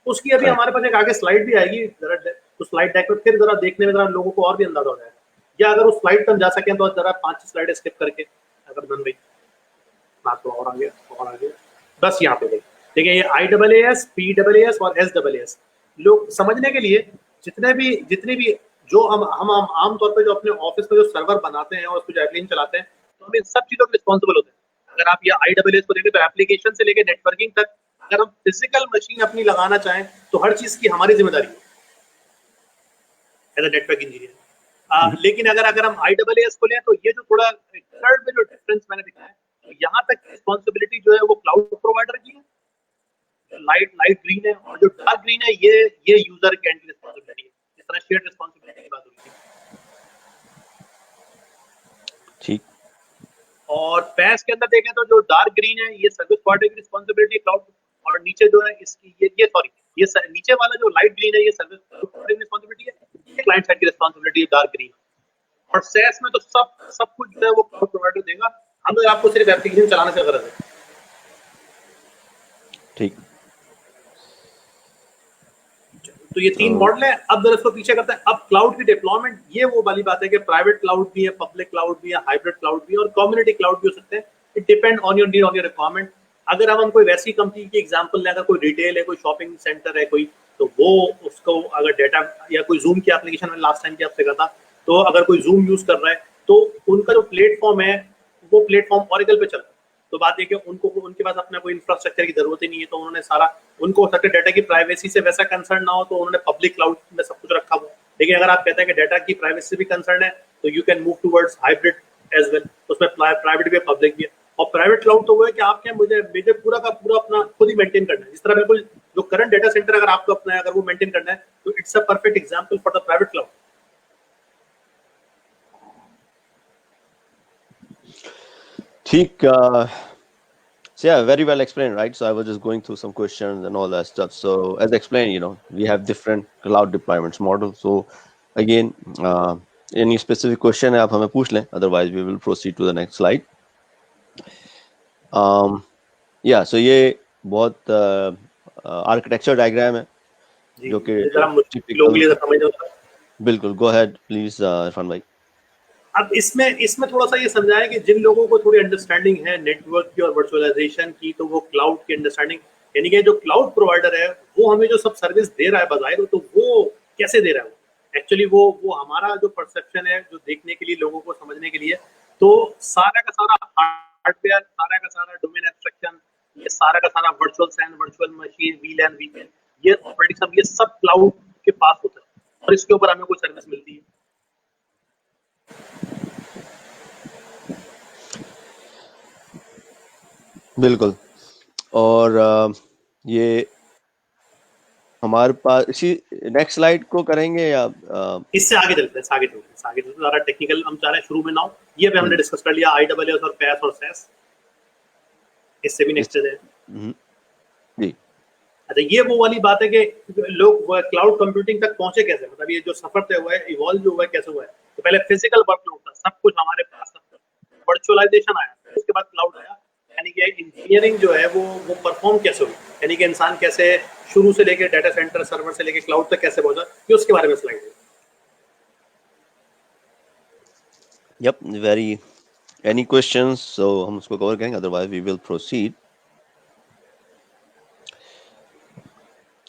उसकी अभी करेक्ट। हमारे पास एक आगे स्लाइड भी आएगी जरा, तो स्लाइड डेक में फिर जरा देखने में जरा लोगों को और भी अंदाजा हो जाएगा, या अगर उस स्लाइड पर हम जा सकें तो जरा 5 स्लाइड स्किप करके, अगर बन गई बात तो और आगे बस यहाँ पे देखिए ये IaaS, PaaS और SaaS लोग समझने के लिए जितने भी जो हम आमतौर पे जो अपने ऑफिस में जो सर्वर बनाते हैं और उस पर जो एप्लीकेशन चलाते हैं, तो हम इन सब चीजों के रिस्पॉन्सिबल होते हैं। अगर आप ये IaaS को देखें तो एप्लीकेशन से लेके नेटवर्किंग तक, अगर हम फिजिकल मशीन अपनी लगाना चाहें तो हर चीज की हमारी जिम्मेदारी है एज अ नेटवर्क इंजीनियर। लेकिन अगर हम IaaS को लें तो ये जो थोड़ा थर्ड में जो डिफरेंस मैंने दिखाया है, तो यहाँ तक रिस्पॉन्सिबिलिटी जो है वो क्लाउड प्रोवाइडर की है, लाइट ग्रीन है, और जो डार्क ग्रीन है ये यूजर के एंड की रिस्पॉन्सिबिलिटी है। इस तरह शेयर्ड रिस्पॉन्सिबिलिटी की बात हो रही थी। ठीक। और पैस के अंदर देखें तो जो डार्क ग्रीन है ये सर्विस प्रोवाइडर की रिस्पॉन्सिबिलिटी क्लाउड, और नीचे जो है इसकी ये सॉरी ये नीचे वाला जो लाइट ग्रीन है ये सर्विस प्रोवाइडर की रिस्पॉन्सिबिलिटी है, ये क्लाइंट साइड की रिस्पॉन्सिबिलिटी है डार्क ग्रीन। और सैस में तो सब कुछ जो है वो क्लाउड प्रोवाइडर देगा, हमें आपको सिर्फ एप्लीकेशन चलाने से गरज है। ठीक। तो ये 3 मॉडल है। अब जरा इसको पीछे करते हैं। अब क्लाउड की डिप्लॉयमेंट, ये वो वाली बात है कि प्राइवेट क्लाउड भी है, पब्लिक क्लाउड भी है, हाइब्रिड क्लाउड भी है और कम्युनिटी क्लाउड भी हो सकते हैं। It depend on your need, on your requirement. अगर हम कोई वैसी कंपनी की एग्जांपल लें, अगर कोई रिटेल है, कोई शॉपिंग सेंटर है कोई, तो वो उसको अगर डाटा या कोई जूम की एप्लीकेशन में लास्ट टाइम की आपसे कहा था, तो अगर कोई जूम यूज कर रहा है तो उनका जो प्लेटफॉर्म है वो प्लेटफॉर्म ऑरेकल पे चल रहा है। तो बात ये कि उनको उनके पास अपना कोई इंफ्रास्ट्रक्चर की जरूरत ही नहीं है, तो उन्होंने सारा, उनको हो सकता है डाटा की प्राइवेसी से वैसा कंसर्न ना हो, तो उन्होंने पब्लिक क्लाउड में सब कुछ रखा हुआ। लेकिन अगर आप कहते हैं कि डाटा की प्राइवेसी से भी कंसर्न है, तो you can move towards hybrid as well, उसमें प्राइवेट भी है पब्लिक भी है। और प्राइवेट क्लाउड तो वो है कि आप क्या, मुझे पूरा का पूरा अपना खुद ही मेंटेन करना है, जिस तरह बिल्कुल जो करंट डेटा सेंटर अगर आपको अपना है, अगर वो मेंटेन करना है, तो it's a perfect example for the private cloud. ठीक, so yeah, very well explained, right? So I was just going through some questions and all that stuff. So as explained, we have different cloud deployments model. So again, any specific question है आप हमें पूछ लें, otherwise we will proceed to the next slide. Yeah, so ये बहुत architecture diagram है जी, जो कि जरा लोगों के लिए समझ होता है। बिल्कुल, go ahead please, इरफान भाई। अब इसमें थोड़ा सा ये समझाएं कि जिन लोगों को थोड़ी अंडरस्टैंडिंग है नेटवर्क की और वर्चुअलाइजेशन की, तो वो क्लाउड की अंडरस्टैंडिंग, यानी कि जो क्लाउड प्रोवाइडर है वो हमें जो सब सर्विस दे रहा है बाजाहिर, तो वो कैसे दे रहा है, एक्चुअली वो हमारा जो परसेप्शन है, जो देखने के लिए, लोगों को समझने के लिए, तो सारा का सारा हार्डवेयर, सारा का सारा डोमेन एब्स्ट्रक्शन, ये सारा का सारा virtual SAN, virtual machine, VLAN, VPN, ये ऑपरेटिंग, ये सब क्लाउड के पास होता है और इसके ऊपर हमें कोई सर्विस मिलती है। बिल्कुल। और ये हमारे पास इसी नेक्स्ट स्लाइड को करेंगे या इससे आगे चलते हैं, ज़्यादा टेक्निकल हम चाह रहे हैं शुरू में ना हो। ये पे हमने डिस्कस कर लिया AWS और PaaS और SaaS, इससे भी नेक्स्ट है जी। अच्छा, ये वो वाली बात है कि लोग क्लाउड कंप्यूटिंग तक पहुंचे कैसे, मतलब ये जो सफर तय हुआ है, इवॉल्व जो हुआ है, कैसे हुआ है। तो पहले फिजिकल वर्कलोड था, सब कुछ हमारे पास, वर्चुअलाइजेशन आया, उसके बाद क्लाउड आया, यानी कि इंजीनियरिंग जो है वो परफॉर्म कैसे हुई, यानी कि इंसान कैसे शुरू से लेके डाटा सेंटर सर्वर से लेके क्लाउड तक कैसे पहुंचा, ये उसके बारे में स्लाइड है। यप, वेरी एनी क्वेश्चंस, सो हम उसको कवर करेंगे, अदरवाइज वी विल प्रोसीड।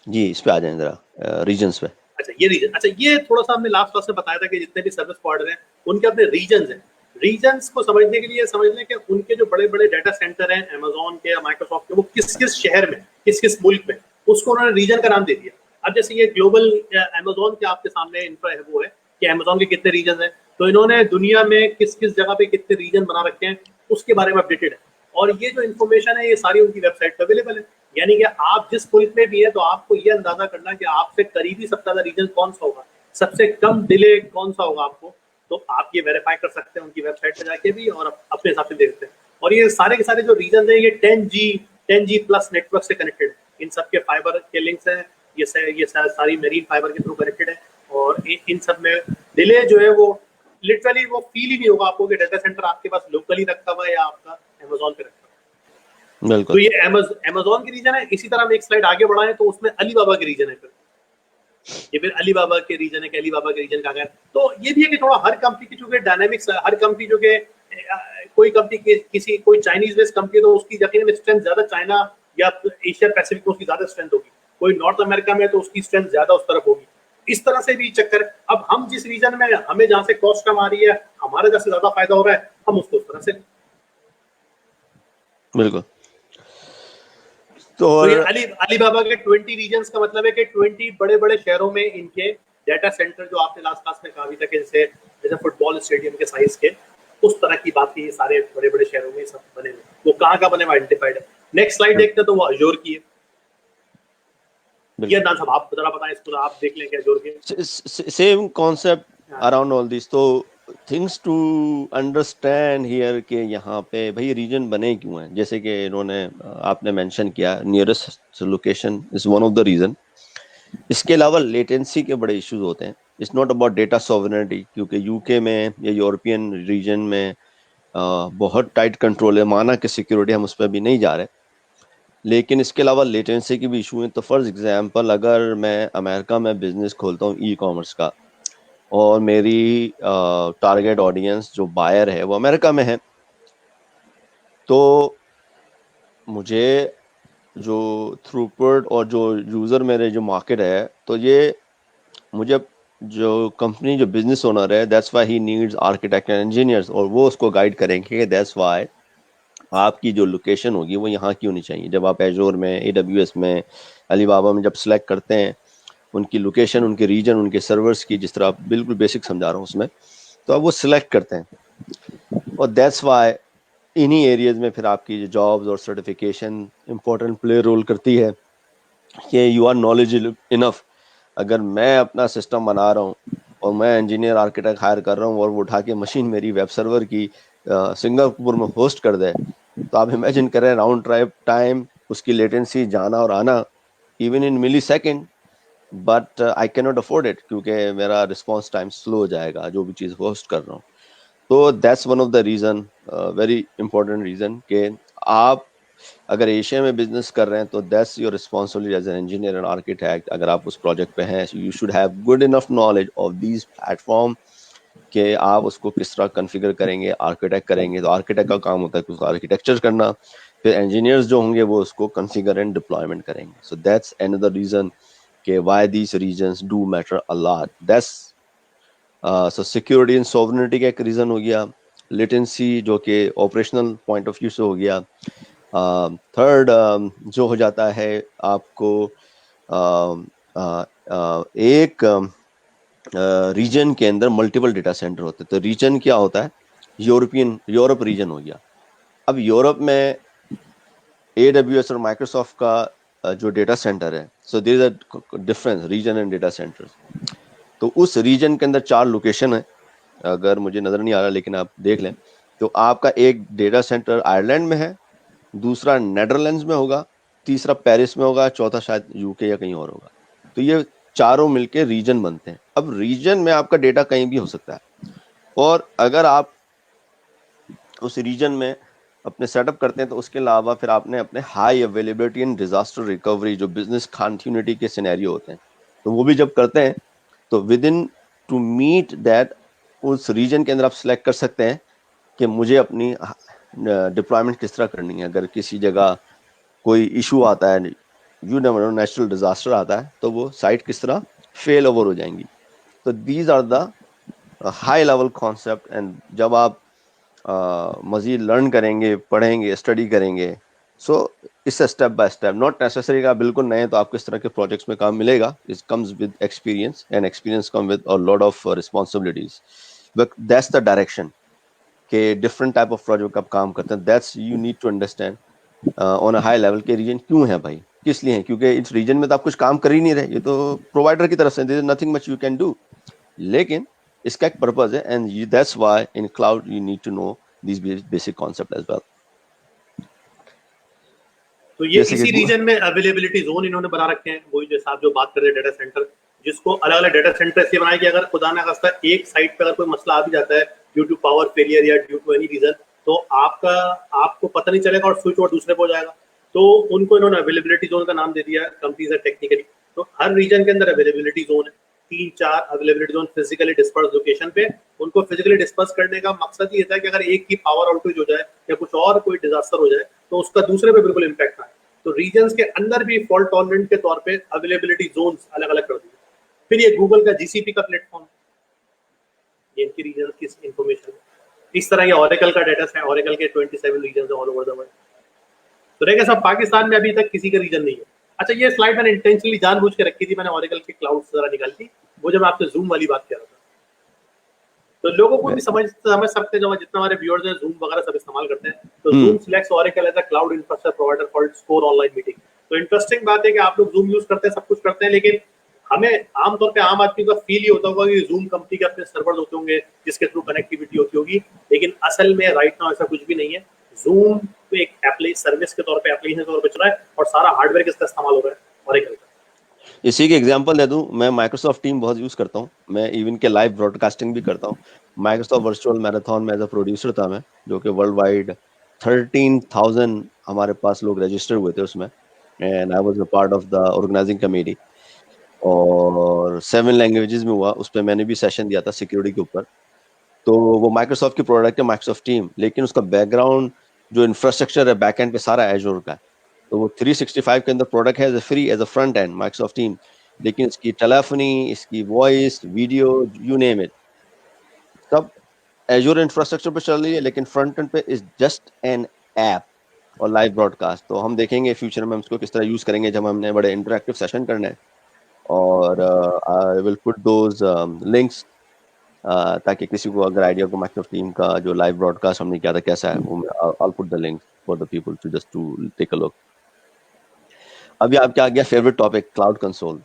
जी, इस पे आ जाएं जरा, रीजन्स पे। अच्छा, ये रीजन, अच्छा ये थोड़ा सा हमने लास्ट क्लास में बताया था कि जितने भी सर्विस प्रोवाइडर हैं उनके अपने रीजन्स हैं। रीजन्स को समझने के लिए समझ लें कि उनके जो बड़े बड़े डाटा सेंटर हैं अमेजोन के या माइक्रोसॉफ्ट के, वो किस किस शहर में, किस किस मुल्क में, उसको उन्होंने रीजन का नाम दे दिया। अब जैसे ये ग्लोबल अमेजोन के आपके सामने इंफ्रा है, वो है कि अमेजोन के कितने रीजन हैं, तो इन्होंने दुनिया में किस किस जगह पे कितने रीजन बना रखे हैं उसके बारे में अपडेटेड है। और ये जो इन्फॉर्मेशन है ये सारी उनकी वेबसाइट पर अवेलेबल है, यानी कि आप जिस मुल्क में भी है तो आपको ये अंदाजा करना कि आपसे करीबी सबसे ज्यादा रीजन कौन सा होगा, सबसे कम डिले कौन सा होगा आपको, तो आप ये वेरीफाई कर सकते हैं उनकी वेबसाइट पे जाके भी, और अपने हिसाब से देख सकते हैं। और ये सारे के सारे जो रीजन है ये 10G प्लस नेटवर्क से कनेक्टेड है, इन सब के फाइबर के लिंक्स हैं, ये सारी मेरीन फाइबर के थ्रू कनेक्टेड है, और इन सब में डिले जो है वो लिटरली वो फील ही नहीं होगा आपको कि डाटा सेंटर आपके पास लोकली रखा हुआ है या आपका अमेजोन पे रखा हुआ है। बिल्कुल। तो ये अमेजोन की रीजन है। इसी तरह हम एक स्लाइड आगे बढ़ाएं तो उसमें अलीबाबा की रीजन है, ये फिर अलीबाबा के रीजन है कि अलीबाबा के रीजन का है। तो ये भी है कि थोड़ा हर कंपनी की चूंकि डायनामिक्स, हर कंपनी जो कि कोई कंपनी किसी कोई चाइनीज बेस्ड कंपनी, तो उसकी यकीनन स्ट्रेंथ ज्यादा चाइना या एशिया पैसिफिक में उसकी ज्यादा स्ट्रेंथ होगी, कोई नॉर्थ अमेरिका में तो उसकी स्ट्रेंथ ज्यादा उस तरफ होगी। इस तरह से भी चक्कर। अब हम जिस रीजन में, हमें जहां से कॉस्ट कम आ रही है, हमारा जैसे ज्यादा फायदा हो रहा है, हम उसको उस तरह से। बिल्कुल। तो ये अलीबाबा के 20 रीजन्स का मतलब है कि 20 बड़े बड़े शहरों में इनके डाटा सेंटर, जो आपने लास्ट क्लास में कहा भी था कि जैसे फुटबॉल स्टेडियम के साइज के, उस तरह की बात की, ये सारे बड़े बड़े शहरों में सब बने हुए। वो कहाँ का बने हुए आइडेंटिफाइड है। नेक्स्ट स्लाइड देखते हैं तो वो अजोर की है। ये नाम सब आप जरा बताएं, इसको आप देख लें क्या अजोर के। Same concept around all this. तो थिंग्स टू अंडरस्टैंड हियर के यहाँ पे भाई रीजन बने क्यों हैं, जैसे कि इन्होंने आपने मेंशन किया nearest location is one of the region. इसके अलावा लेटेंसी के बड़े इश्यूज होते हैं। It's not about data sovereignty, क्योंकि यूके में या यूरोपियन रीजन में बहुत टाइट कंट्रोल है, माना कि सिक्योरिटी हम उस पर भी नहीं जा रहे, लेकिन इसके अलावा लेटेंसी की भी इशू है। तो फॉर एग्जांपल अगर मैं अमेरिका में बिजनेस खोलता हूँ ई कॉमर्स का, और मेरी टारगेट ऑडियंस जो बायर है वो अमेरिका में है, तो मुझे जो थ्रूपुट और जो यूज़र मेरे जो मार्केट है, तो ये मुझे जो कंपनी जो बिजनेस ओनर है, that's why he needs architect and engineers, और वो उसको गाइड करेंगे। दैट्स व्हाई आपकी जो लोकेशन होगी वो यहाँ की होनी चाहिए। जब आप एजोर में, AWS में, अलीबाबा में जब सेलेक्ट करते हैं उनकी लोकेशन, उनके रीजन, उनके सर्वर्स की, जिस तरह आप बिल्कुल बेसिक समझा रहा हूँ उसमें, तो आप वो सिलेक्ट करते हैं। और दैट्स वाई इन्हीं एरियाज में फिर आपकी जॉब्स और सर्टिफिकेशन इंपॉर्टेंट प्ले रोल करती है कि यू आर नॉलेज इनफ। अगर मैं अपना सिस्टम बना रहा हूँ और मैं इंजीनियर आर्किटेक्ट हायर कर रहा हूँ और वो उठा के मशीन मेरी वेब सर्वर की सिंगापुर में होस्ट कर दे, तो आप इमेजिन करें राउंड ट्रिप टाइम, उसकी लेटेंसी, जाना और आना, even in millisecond. But I can not afford it, क्योंकि मेरा रिस्पॉन्स टाइम स्लो हो जाएगा जो भी चीज़ होस्ट कर रहा हूँ। तो that's one of the reason, very important reason, कि आप अगर एशिया में बिजनेस कर रहे हैं तो that's your responsibility as an engineer and architect. अगर आप उस प्रोजेक्ट पे हैं, you should have good enough knowledge of these platform कि आप उसको किस तरह कॉन्फ़िगर करेंगे, आर्किटेक्ट करेंगे। तो आर्किटेक्ट का काम होता है कि उसको आर्किटेक्चर करना, फिर इंजीनियर्स जो होंगे वो उसको कॉन्फ़िगर एंड डिप्लॉयमेंट करेंगे। सो दैट्स अनदर रीज़न कि why these regions do matter a lot. That's so security and sovereignty का एक रीज़न हो गया, लेटेंसी जो कि ऑपरेशनल पॉइंट ऑफ व्यू से हो गया। थर्ड जो हो जाता है आपको एक रीजन के अंदर मल्टीपल डेटा सेंटर होते हैं। तो रीजन क्या होता है, यूरोप रीजन हो गया। अब यूरोप में AWS और माइक्रोसॉफ्ट का जो डेटा सेंटर है, so there is a difference region and data centers. तो उस रीजन के अंदर 4 लोकेशन है, अगर मुझे नजर नहीं आ रहा लेकिन आप देख लें। तो आपका एक डेटा सेंटर आयरलैंड में है, दूसरा नेदरलैंड्स में होगा, तीसरा पेरिस में होगा, चौथा शायद UK या कहीं और होगा। तो ये चारों मिलके रीजन बनते हैं। अब रीजन में आपका डेटा कहीं भी हो सकता है, और अगर आप उस रीजन में अपने सेटअप करते हैं तो उसके अलावा फिर आपने अपने high availability and disaster recovery, जो बिजनेस कंटिन्यूटी के सिनेरियो होते हैं, तो वो भी जब करते हैं तो within to meet that, उस रीजन के अंदर आप सिलेक्ट कर सकते हैं कि मुझे अपनी डिप्लॉयमेंट किस तरह करनी है। अगर किसी जगह कोई इशू आता है, you never know, natural disaster आता है, तो वो साइट किस तरह फेल ओवर हो जाएंगी। तो these are the high level concept. And जब आप मजीद लर्न करेंगे, पढ़ेंगे, स्टडी करेंगे, so it's step by step, not necessary का बिल्कुल नए तो आपको इस तरह के प्रोजेक्ट्स में काम मिलेगा। It comes with experience, and experience come with a lot of responsibilities. But that's the direction के डिफरेंट टाइप ऑफ प्रोजेक्ट आप काम करते हैं। That's you need to understand on a high level के रीजन क्यों है भाई, किस लिए है। क्योंकि इस रीजन में तो आप कुछ काम कर ही नहीं रहे, ये तो प्रोवाइडर की तरफ से, there is nothing much you can do. लेकिन इसका एक पर्पज है, and that's why in cloud you need to know these basic concept as well. तो ये इसी रीजन में अवेलेबिलिटी जोन इन्होंने बना रखे हैं, वही जैसे आप जो बात कर रहे हैं डेटा सेंटर, जिसको अलग अलग डेटा सेंटर ऐसे बनाए कि अगर खुदा ना खास्ता एक साइट पे अगर कोई मसला आ भी जाता है ड्यू टू पावर फेलियर या ड्यू टू एनी रीजन, तो आपको पता नहीं चलेगा और स्विच ओवर दूसरे पे हो जाएगा। तो उनको इन्होंने अवेलेबिलिटी जोन का नाम दे दिया, कंपनीज है टेक्निकली। तो हर रीजन के अंदर अवेलेबिलिटी जोन है, 3-4 availability zone physically disperse location पे। उनको फिजिकली डिस्पर्स करने का मकसद ये था कि अगर एक की पावर आउटेज हो जाए या कुछ और कोई डिजास्टर हो जाए तो उसका दूसरे पे बिल्कुल इम्पैक्ट आए। तो रीजन्स के अंदर भी फॉल्ट टॉलरेंट के तौर पे अवेलेबिलिटी जोन्स अलग अलग कर दिए। फिर ये गूगल का GCP का प्लेटफॉर्म, ये इनकी रीजन्स की इंफॉर्मेशन है। इस तरह ये ओरेकल का डेटा है, ओरेकल के 27 regions all over the world. तो रहेगा सब, पाकिस्तान में अभी तक किसी का रीजन नहीं है। अच्छा, ये स्लाइड मैंने इंटेंशनली जानबूझ के रखी थी, मैंने ओरेकल के क्लाउड से जरा निकाल दी, वो जब आपसे जूम वाली बात कर रहा था। तो लोगों को भी समझ सकते हैं, जो जितना हमारे व्यूअर्स हैं जूम वगैरह सब इस्तेमाल करते हैं, तो Zoom selects Oracle as a cloud infrastructure provider for score online meeting. तो इंटरेस्टिंग बात है कि आप लोग जूम यूज करते हैं, सब कुछ करते हैं, लेकिन हमें आमतौर पे आम आदमी का फील ये होता होगा कि जूम कंपनी के अपने सर्वर्स होते होंगे जिसके थ्रू कनेक्टिविटी होती होगी, लेकिन असल में राइट नाउ ऐसा कुछ भी नहीं है। जूम तो एक सर्विस के तौर पे, एप्लीकेशन के तौर पे चल रहा है, और सारा हार्डवेयर किसका इस्तेमाल हो रहा है, ओरेकल का। इसी के एग्जांपल दे दूं, मैं माइक्रोसॉफ्ट टीम बहुत यूज करता हूं, मैं इवन के लाइव ब्रॉडकास्टिंग भी करता हूं। माइक्रोसॉफ्ट वर्चुअल मैराथन में एज अ प्रोड्यूसर था मैं, जो कि वर्ल्ड वाइड 13,000 हमारे पास लोग रजिस्टर हुए थे उसमें, and I was a part of the organizing committee, और 7 लैंग्वेजेस में हुआ। उस पर मैंने भी सेशन दिया था सिक्योरिटी के ऊपर। तो वो माइक्रोसॉफ्ट की प्रोडक्ट है, माइक्रोसॉफ्ट टीम, लेकिन उसका बैकग्राउंड जो इंफ्रास्ट्रक्चर है बैकएंड पे सारा एजोर का है। तो वो 365 के अंदर प्रोडक्ट है, free as a front end Microsoft team, लेकिन इसकी टेलीफोनी, इसकी voice, video, you name it, सब एजोर इंफ्रास्ट्रक्चर पे चल रही है, लेकिन फ्रंट एंड पे इज जस्ट एन ऐप और लाइव ब्रॉडकास्ट। तो हम देखेंगे फ्यूचर में हम इसको किस तरह यूज करेंगे जब हमने बड़े इंटरेक्टिव सेशन करने हैं। और I will put those links ताकि किसी को अगर आइडिया को माइक्रोसॉफ्ट टीम का जो लाइव ब्रॉडकास्ट हमने किया था कैसा है, वो I'll put the link for the people to just to take a look। अभी आपके आ गया फेवरेट टॉपिक, क्लाउड कंसोल।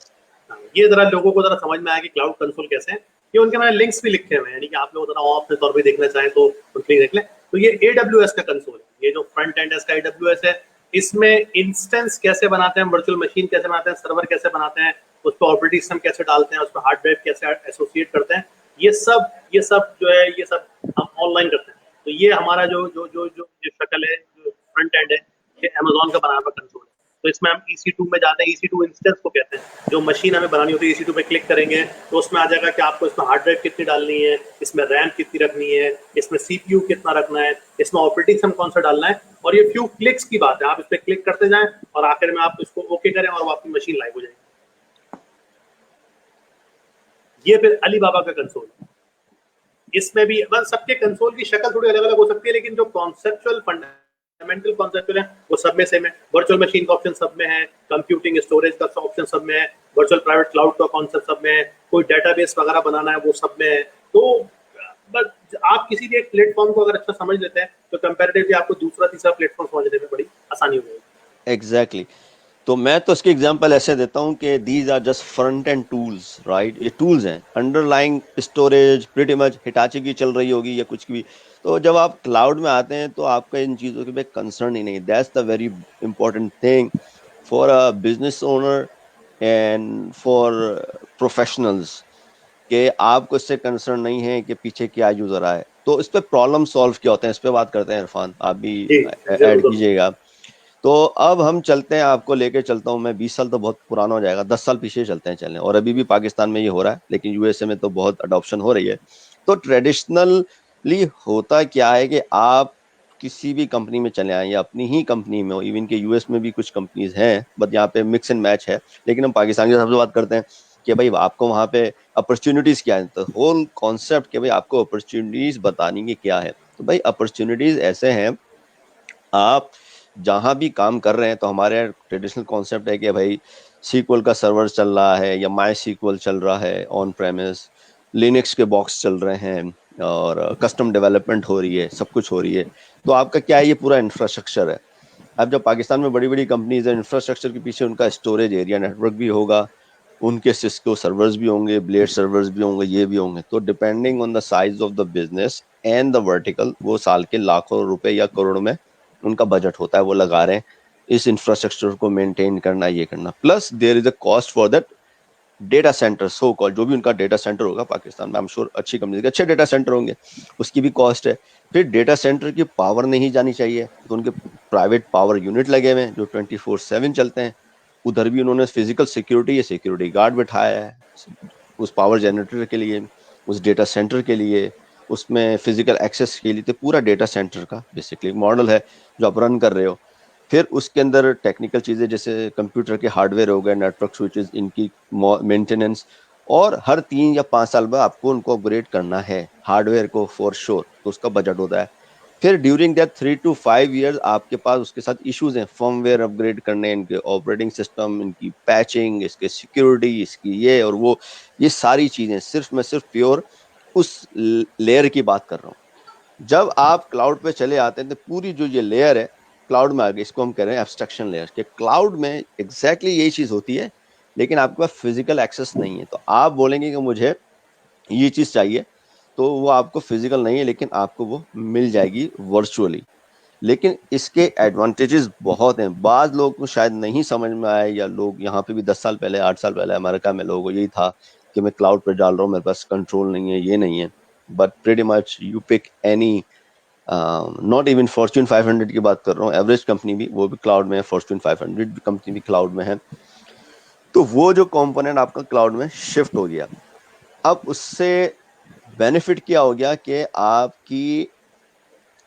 ये जरा लोगों को जरा समझ में आया कि क्लाउड कंसोल कैसे है। ये उनके मैंने लिंक्स भी लिखे हुए हैं, यानी कि आप लोग जरा ऑफ के तौर पे देखना चाहें तो उनके देख लें। तो ये AWS का कंसोल है, ये जो फ्रंट एंड इसका AWS है। इसमें इंस्टेंस कैसे बनाते हैं, वर्चुअल मशीन कैसे बनाते हैं, सर्वर कैसे बनाते हैं, उस पर ऑपरेटिंग सिस्टम कैसे डालते हैं, उस पर हार्ड ड्राइव कैसे एसोसिएट करते हैं, ये सब जो है ये सब हम ऑनलाइन करते हैं। तो ये हमारा जो शक्ल है, जो फ्रंट एंड है, ये अमेजोन का बनाया हुआ कंसोल है। तो इसमें हम EC2 में जाते हैं, EC2 इंस्टेंस को कहते हैं। जो मशीन हमें बनानी होती है EC2 पे क्लिक करेंगे तो उसमें आ जाएगा कि आपको इसमें हार्ड ड्राइव कितनी डालनी है, इसमें रैम कितनी रखनी है, इसमें CPU कितना रखना है, इसमें ऑपरेटिंग सिस्टम कौन सा डालना है। और ये फ्यू क्लिक्स की बात है, आप इस पर क्लिक करते जाएं और आखिर में आप इसको ओके करें और वो आपकी मशीन लाइव हो जाएगी। ये फिर अलीबाबा का कंसोल, इसमें भी बस सबके कंसोल की शक्ल थोड़ी अलग अलग हो सकती है, लेकिन जो कॉन्सेप्चुअल फंडामेंटल कॉन्सेप्ट है वो सब में सेम है। वर्चुअल मशीन का ऑप्शन सब में है, कंप्यूटिंग स्टोरेज का ऑप्शन सब में है, वर्चुअल प्राइवेट क्लाउड का कॉन्सेप्ट सब में है, कोई डेटाबेस वगैरह बनाना है वो सब में है। तो बस आप किसी भी एक प्लेटफॉर्म को अगर अच्छा समझ लेते हैं तो कंपैरेटिवली आपको दूसरा तीसरा प्लेटफॉर्म समझने में बड़ी आसानी हो जाएगी। एग्जैक्टली। तो मैं तो इसके एग्जांपल ऐसे देता हूँ कि these are just front end tools, right. ये टूल्स हैं, underlying storage pretty much Hitachi की चल रही होगी या कुछ भी। तो जब आप क्लाउड में आते हैं तो आपका इन चीज़ों के पे कंसर्न ही नहीं। That's the very important thing for a business owner and for professionals, कि आपको इससे कंसर्न नहीं है कि पीछे क्या यूजर आए। तो इस पे प्रॉब्लम सॉल्व क्या होते हैं, इस पे बात करते हैं। इरफान, आप भी ऐड कीजिएगा। तो अब हम चलते हैं, आपको लेके चलता हूँ मैं। 20 साल तो बहुत पुराना हो जाएगा, 10 साल पीछे चलते हैं चलने। और अभी भी पाकिस्तान में ये हो रहा है, लेकिन USA में तो बहुत अडॉप्शन हो रही है। तो ट्रेडिशनली होता क्या है कि आप किसी भी कंपनी में चले आए या अपनी ही कंपनी में हो, इवन के US में भी कुछ कंपनीज हैं, बट यहाँ पे मिक्स एंड मैच है। लेकिन हम पाकिस्तान के हिसाब से बात करते हैं कि भाई आपको वहाँ पे अपॉर्चुनिटीज क्या है। तो होल कॉन्सेप्ट कि भाई आपको अपॉर्चुनिटीज बतानी कि क्या है। तो भाई अपॉर्चुनिटीज ऐसे हैं, आप जहाँ भी काम कर रहे हैं, तो हमारे ट्रेडिशनल कॉन्सेप्ट है कि भाई SQL का सर्वर चल रहा है या MySQL चल रहा है ऑन प्रेमिस, लिनक्स के बॉक्स चल रहे हैं और कस्टम डेवलपमेंट हो रही है, सब कुछ हो रही है। तो आपका क्या है, ये पूरा इंफ्रास्ट्रक्चर है। अब जब पाकिस्तान में बड़ी बड़ी कंपनीज हैं, इंफ्रास्ट्रक्चर के पीछे उनका स्टोरेज एरिया नेटवर्क भी होगा, उनके सिस्को सर्वर्स भी होंगे, ब्लेड सर्वर्स भी होंगे, ये भी होंगे। तो depending on the size of the business and the vertical, वो साल के लाखों रुपए या करोड़ में उनका बजट होता है, वो लगा रहे हैं इस इंफ्रास्ट्रक्चर को मेंटेन करना, ये करना। Plus there is a cost for that data center, so call जो भी उनका डेटा सेंटर होगा पाकिस्तान में, आई एम श्योर अच्छी कंपनी के अच्छे डेटा सेंटर होंगे, उसकी भी कॉस्ट है। फिर डेटा सेंटर की पावर नहीं जानी चाहिए, तो उनके प्राइवेट पावर यूनिट लगे हुए हैं जो 24/7 चलते हैं। उधर भी उन्होंने फिजिकल सिक्योरिटी या सिक्योरिटी गार्ड बिठाया है उस पावर जनरेटर के लिए, उस डेटा सेंटर के लिए, उसमें फिजिकल एक्सेस के लिए। तो पूरा डेटा सेंटर का बेसिकली मॉडल है जो आप रन कर रहे हो। फिर उसके अंदर टेक्निकल चीज़ें जैसे कंप्यूटर के हार्डवेयर हो गए, नेटवर्क स्विचेस, इनकी मेंटेनेंस, और हर 3 या 5 साल बाद आपको उनको अपग्रेड करना है हार्डवेयर को फॉर श्योर, तो उसका बजट होता है। फिर ड्यूरिंग दैट 3 to 5 ईयर्स आपके पास उसके साथ इश्यूज हैं, फर्मवेयर अपग्रेड करने, इनके ऑपरेटिंग सिस्टम, इनकी पैचिंग, इसके सिक्योरिटी, इसकी ये और वो, ये सारी चीज़ें। मैं सिर्फ प्योर उस लेयर की बात कर रहा हूँ। जब आप क्लाउड पे चले आते हैं तो पूरी जो ये लेयर है क्लाउड में आ गई, इसको हम कह रहे हैं एब्स्ट्रक्शन लेयर। के क्लाउड में एग्जैक्टली यही चीज़ होती है, लेकिन आपके पास फिजिकल एक्सेस नहीं है। तो आप बोलेंगे कि मुझे ये चीज़ चाहिए, तो वो आपको फिजिकल नहीं है, लेकिन आपको वो मिल जाएगी वर्चुअली। लेकिन इसके एडवांटेजेस बहुत हैं, बाज़ लोग को शायद नहीं समझ में आए, या लोग यहाँ पे भी 10 साल पहले 8 साल पहले अमेरिका में लोगों को यही था कि मैं क्लाउड पर डाल रहा हूँ, मेरे पास कंट्रोल नहीं है, ये नहीं है। But pretty much you pick any, not even Fortune 500 की बात कर रहा हूँ, एवरेज कंपनी भी, वो भी क्लाउड में है, फॉर्च्यून 500 कंपनी भी क्लाउड में है। तो वो जो कंपोनेंट आपका क्लाउड में शिफ्ट हो गया। अब उससे बेनिफिट क्या हो गया कि आपकी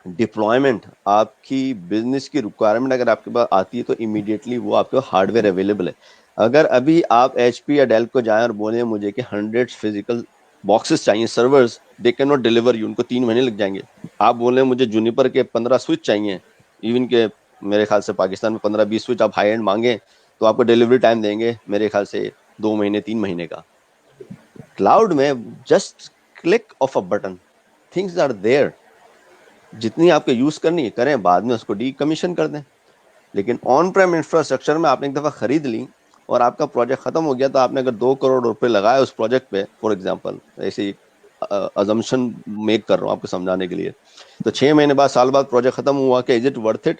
डिप्लॉयमेंट, आपकी बिजनेस की रिक्वायरमेंट अगर आपके पास आती है तो इमीडिएटली वो आपके हार्डवेयर अवेलेबल है। अगर अभी आप HP या डेल को जाएं और बोलें मुझे कि 100 फिजिकल बॉक्सेस चाहिए, servers, they can not deliver you, उनको 3 महीने लग जाएंगे। आप बोले मुझे जूनिपर के 15 स्विच चाहिए, इवन के मेरे ख्याल से पाकिस्तान में 15-20 स्विच आप हाई एंड मांगे तो आपको डिलीवरी टाइम देंगे मेरे ख्याल से 2 महीने 3 महीने का। क्लाउड में just click of a button, things are there, जितनी आपको यूज करनी है करें, बाद में उसको डीकमीशन कर दें। लेकिन ऑन प्रेम इंफ्रास्ट्रक्चर में आपने एक दफ़ा खरीद ली और आपका प्रोजेक्ट खत्म हो गया, तो आपने अगर 2 करोड़ रुपए लगाए उस प्रोजेक्ट पे, फॉर एग्जांपल ऐसे अजम्पशन मेक कर रहा हूँ आपको समझाने के लिए, तो 6 महीने बाद साल बाद प्रोजेक्ट खत्म हुआ कि इज इट वर्थ इट?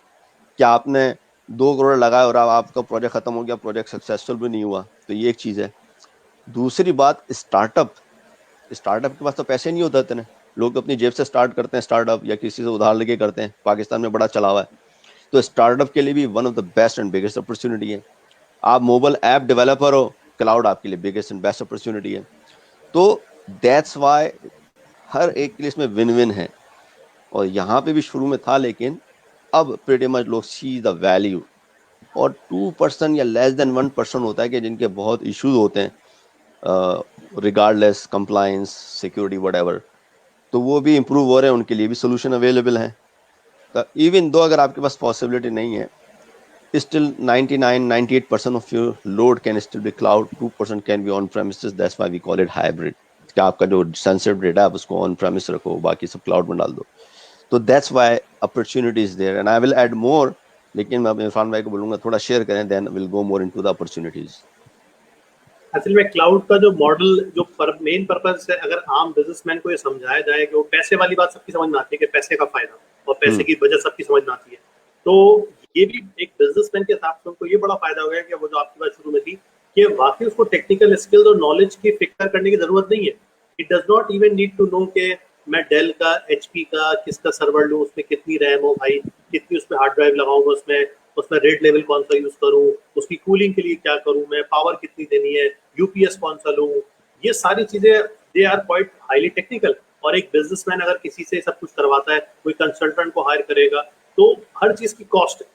क्या आपने 2 करोड़ लगाए और अब आपका प्रोजेक्ट खत्म हो गया, प्रोजेक्ट सक्सेसफुल भी नहीं हुआ? तो ये एक चीज़ है। दूसरी बात, स्टार्टअप के पास तो पैसे नहीं होते इतने, लोग अपनी जेब से स्टार्ट करते हैं स्टार्टअप, या किसी से उधार लेके करते हैं, पाकिस्तान में बड़ा चला हुआ है। तो स्टार्टअप के लिए भी one of the best and biggest opportunity है। आप मोबाइल ऐप डेवलपर हो, क्लाउड आपके लिए बिगेस्ट एंड बेस्ट अपॉर्चुनिटी है। तो दैट्स वाई हर एक के लिए इसमें विन विन है। और यहाँ पे भी शुरू में था, लेकिन अब प्रीटी मच लोग सी द वैल्यू। और 2% या लेस देन 1% होता है कि जिनके बहुत इश्यूज होते हैं, रिगार्डलेस कंप्लायंस, सिक्योरिटी, व्हाटएवर, तो वो भी इम्प्रूव हो रहे हैं, उनके लिए भी सोल्यूशन अवेलेबल है। तो इवन दो अगर आपके पास पॉसिबिलिटी नहीं है, still 98% of your load can still be cloud, 2% can be on premises. That's why we call it hybrid. कि आपका जो सेंसिटिव डेटा है उसको ऑन प्रेमिस रखो, बाकी सब क्लाउड में डाल दो। तो that's why opportunity is there and I will add more. लेकिन मैं इरफान भाई को बोलूंगा थोड़ा शेयर करें, then will go more into the opportunities. असल में क्लाउड का जो मॉडल, जो मेन पर्पस है, अगर आम बिजनेसमैन को ये समझाया जाए कि वो पैसे वाली बात सबकी समझ में आती है कि पैसे का फायदा और पैसे की बचत सबकी समझ में आती है, तो ये भी एक बिजनेसमैन के हिसाब से उनको ये बड़ा फायदा हो गया कि वो जो आपकी बात शुरू में थी कि वाकई उसको टेक्निकल स्किल्स और नॉलेज की फिक्र करने की जरूरत नहीं है। It does not even need to know कि मैं डेल का, एचपी का, किसका सर्वर लूँ, उसमें कितनी रैम हो भाई, कितनी उसमें हार्ड ड्राइव लगाऊंगा, उसमें उसमें रेड लेवल कौन सा यूज करूं, उसकी कूलिंग के लिए क्या करूं, मैं पावर कितनी देनी है, यूपीएस कौन सा लूं, ये सारी चीजें they are quite highly technical. और एक बिजनेसमैन अगर किसी से सब कुछ करवाता है, कोई कंसल्टेंट को हायर करेगा, तो हर चीज की कॉस्ट है।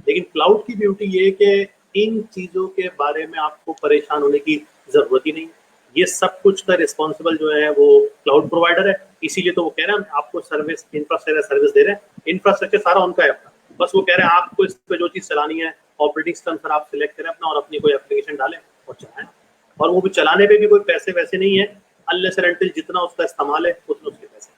लेकिन क्लाउड की ब्यूटी ये है कि इन चीजों के बारे में आपको परेशान होने की जरूरत ही नहीं। ये सब कुछ का रिस्पॉन्सिबल जो है वो क्लाउड प्रोवाइडर है, इसीलिए तो वो कह रहे हैं हम आपको सर्विस, इंफ्रास्ट्रक्चर सर्विस दे रहे हैं, इंफ्रास्ट्रक्चर सारा उनका है अपना, बस वो कह रहे हैं आपको इस पे जो चीज चलानी है, ऑपरेटिंग सिस्टम सर आप सिलेक्ट करें अपना और अपनी कोई एप्लीकेशन डालें और चलाएं। और वो भी चलाने पे भी कोई पैसे वैसे नहीं है, अनलेस एंड अनटिल जितना उसका इस्तेमाल है उतने उसके पैसे।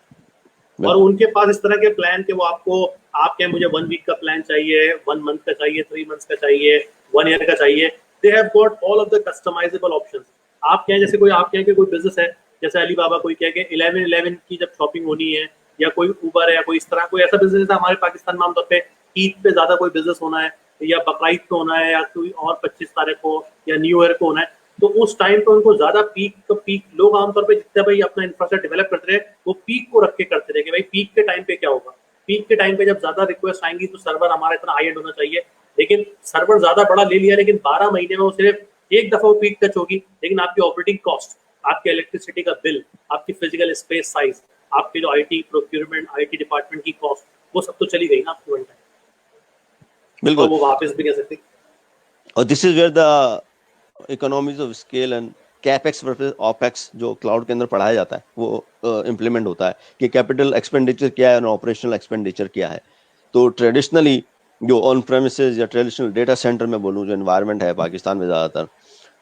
और उनके पास इस तरह के प्लान के वो आपको, आप क्या मुझे 1 वीक का प्लान चाहिए, 1 मंथ का चाहिए, 3 मंथ्स का चाहिए, 1 ईयर का चाहिए, they have got all of the customizable options. आप क्या, जैसे कोई आप क्या कि कोई बिजनेस है, जैसे अलीबाबा, कोई क्या कि 11/11 की जब शॉपिंग होनी है, या कोई उबर है, या कोई इस तरह कोई ऐसा बिजनेस है हमारे पाकिस्तान में आमतौर पे ईद पे ज्यादा कोई बिजनेस होना है, या बकरीद को होना है, या कोई और 25 तारीख को या न्यू ईयर को होना है, तो उस टाइम पे उनको ज्यादा पीक लोग आमतौर पे जितने भाई अपना इंफ्रास्ट्रक्चर डेवलप करते रहे, वो पीक को रख के करते रहे कि भाई पीक के टाइम पे क्या होगा, पीक के टाइम पे जब ज्यादा रिक्वेस्ट आएंगी तो सर्वर हमारा इतना हाई एंड होना चाहिए। लेकिन सर्वर ज्यादा बड़ा ले लिया, लेकिन 12 महीने में वो सिर्फ एक दफा वो पीक टच होगी, लेकिन आपकी ऑपरेटिंग कॉस्ट, आपके इलेक्ट्रिसिटी का बिल, आपकी फिजिकल स्पेस साइज, आपके जो आईटी प्रोक्यूरमेंट, आईटी डिपार्टमेंट की कॉस्ट, वो सब तो चली गई ना आपकी वन टाइम, बिल्कुल। और वो वापस भी नहीं आ सकती। और this is where the economies of scale and capex versus opex जो क्लाउड के अंदर पढ़ाया जाता है वो इम्प्लीमेंट होता है कि कैपिटल एक्सपेंडिचर क्या है और ऑपरेशनल एक्सपेंडिचर क्या है। तो ट्रेडिशनली जो ऑन प्रेमिसेस या ट्रेडिशनल डेटा सेंटर में बोलूँ जो एनवायरनमेंट है पाकिस्तान में ज़्यादातर,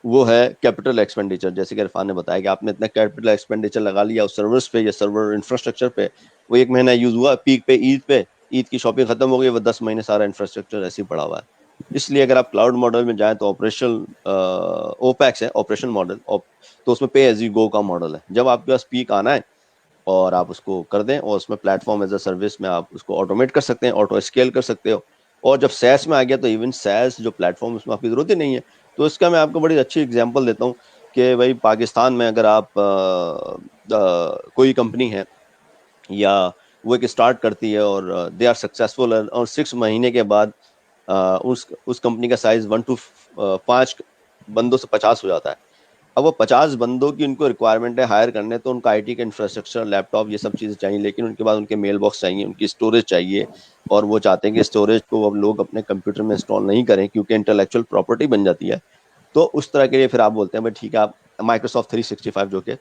वो है कैपिटल एक्सपेंडिचर। जैसे कि इरफान ने बताया कि आपने इतना कैपिटल एक्सपेंडिचर लगा लिया उस सर्वर्स पे या सर्वर इंफ्रास्ट्रक्चर पे, वो 1 महीना यूज हुआ, पीक पे ईद की शॉपिंग खत्म हो गई, वो 10 महीने सारा इंफ्रास्ट्रक्चर ऐसे ही पड़ा हुआ है। इसलिए अगर आप क्लाउड मॉडल में जाएं तो ऑपरेशनल ओपैक्स है, ऑपरेशन मॉडल, तो उसमें पे एज यू गो का मॉडल है। जब आपके पास पीक आना है और आप उसको कर दें, और उसमें प्लेटफॉर्म एज अ सर्विस में आप उसको ऑटोमेट कर सकते हैं, ऑटो स्केल कर सकते हो। और जब सैस में आ गया तो इवन सैस जो प्लेटफॉर्म, उसमें आपकी जरूरत ही नहीं है। तो इसका मैं आपको बड़ी अच्छी एग्जांपल देता हूँ कि भाई पाकिस्तान में अगर आप कोई कंपनी है या वो एक स्टार्ट करती है और दे आर सक्सेसफुल, और 6 महीने के बाद उस कंपनी का साइज 1 to 5 बंदों से 50 हो जाता है। अब वो 50 बंदों की उनको रिक्वायरमेंट है हायर करने, तो उनका आईटी का इंफ्रास्ट्रक्चर, लैपटॉप, ये सब चीज़ें चाहिए, लेकिन उनके बाद उनके मेल बॉक्स चाहिए, उनकी स्टोरेज चाहिए, और वो चाहते हैं कि स्टोरेज को अब लोग अपने कंप्यूटर में इंस्टॉल नहीं करें क्योंकि इंटेलेक्चुअल प्रॉपर्टी बन जाती है। तो उस तरह के लिए फिर आप बोलते हैं भाई ठीक है, आप माइक्रोसॉफ्ट 365 जो कि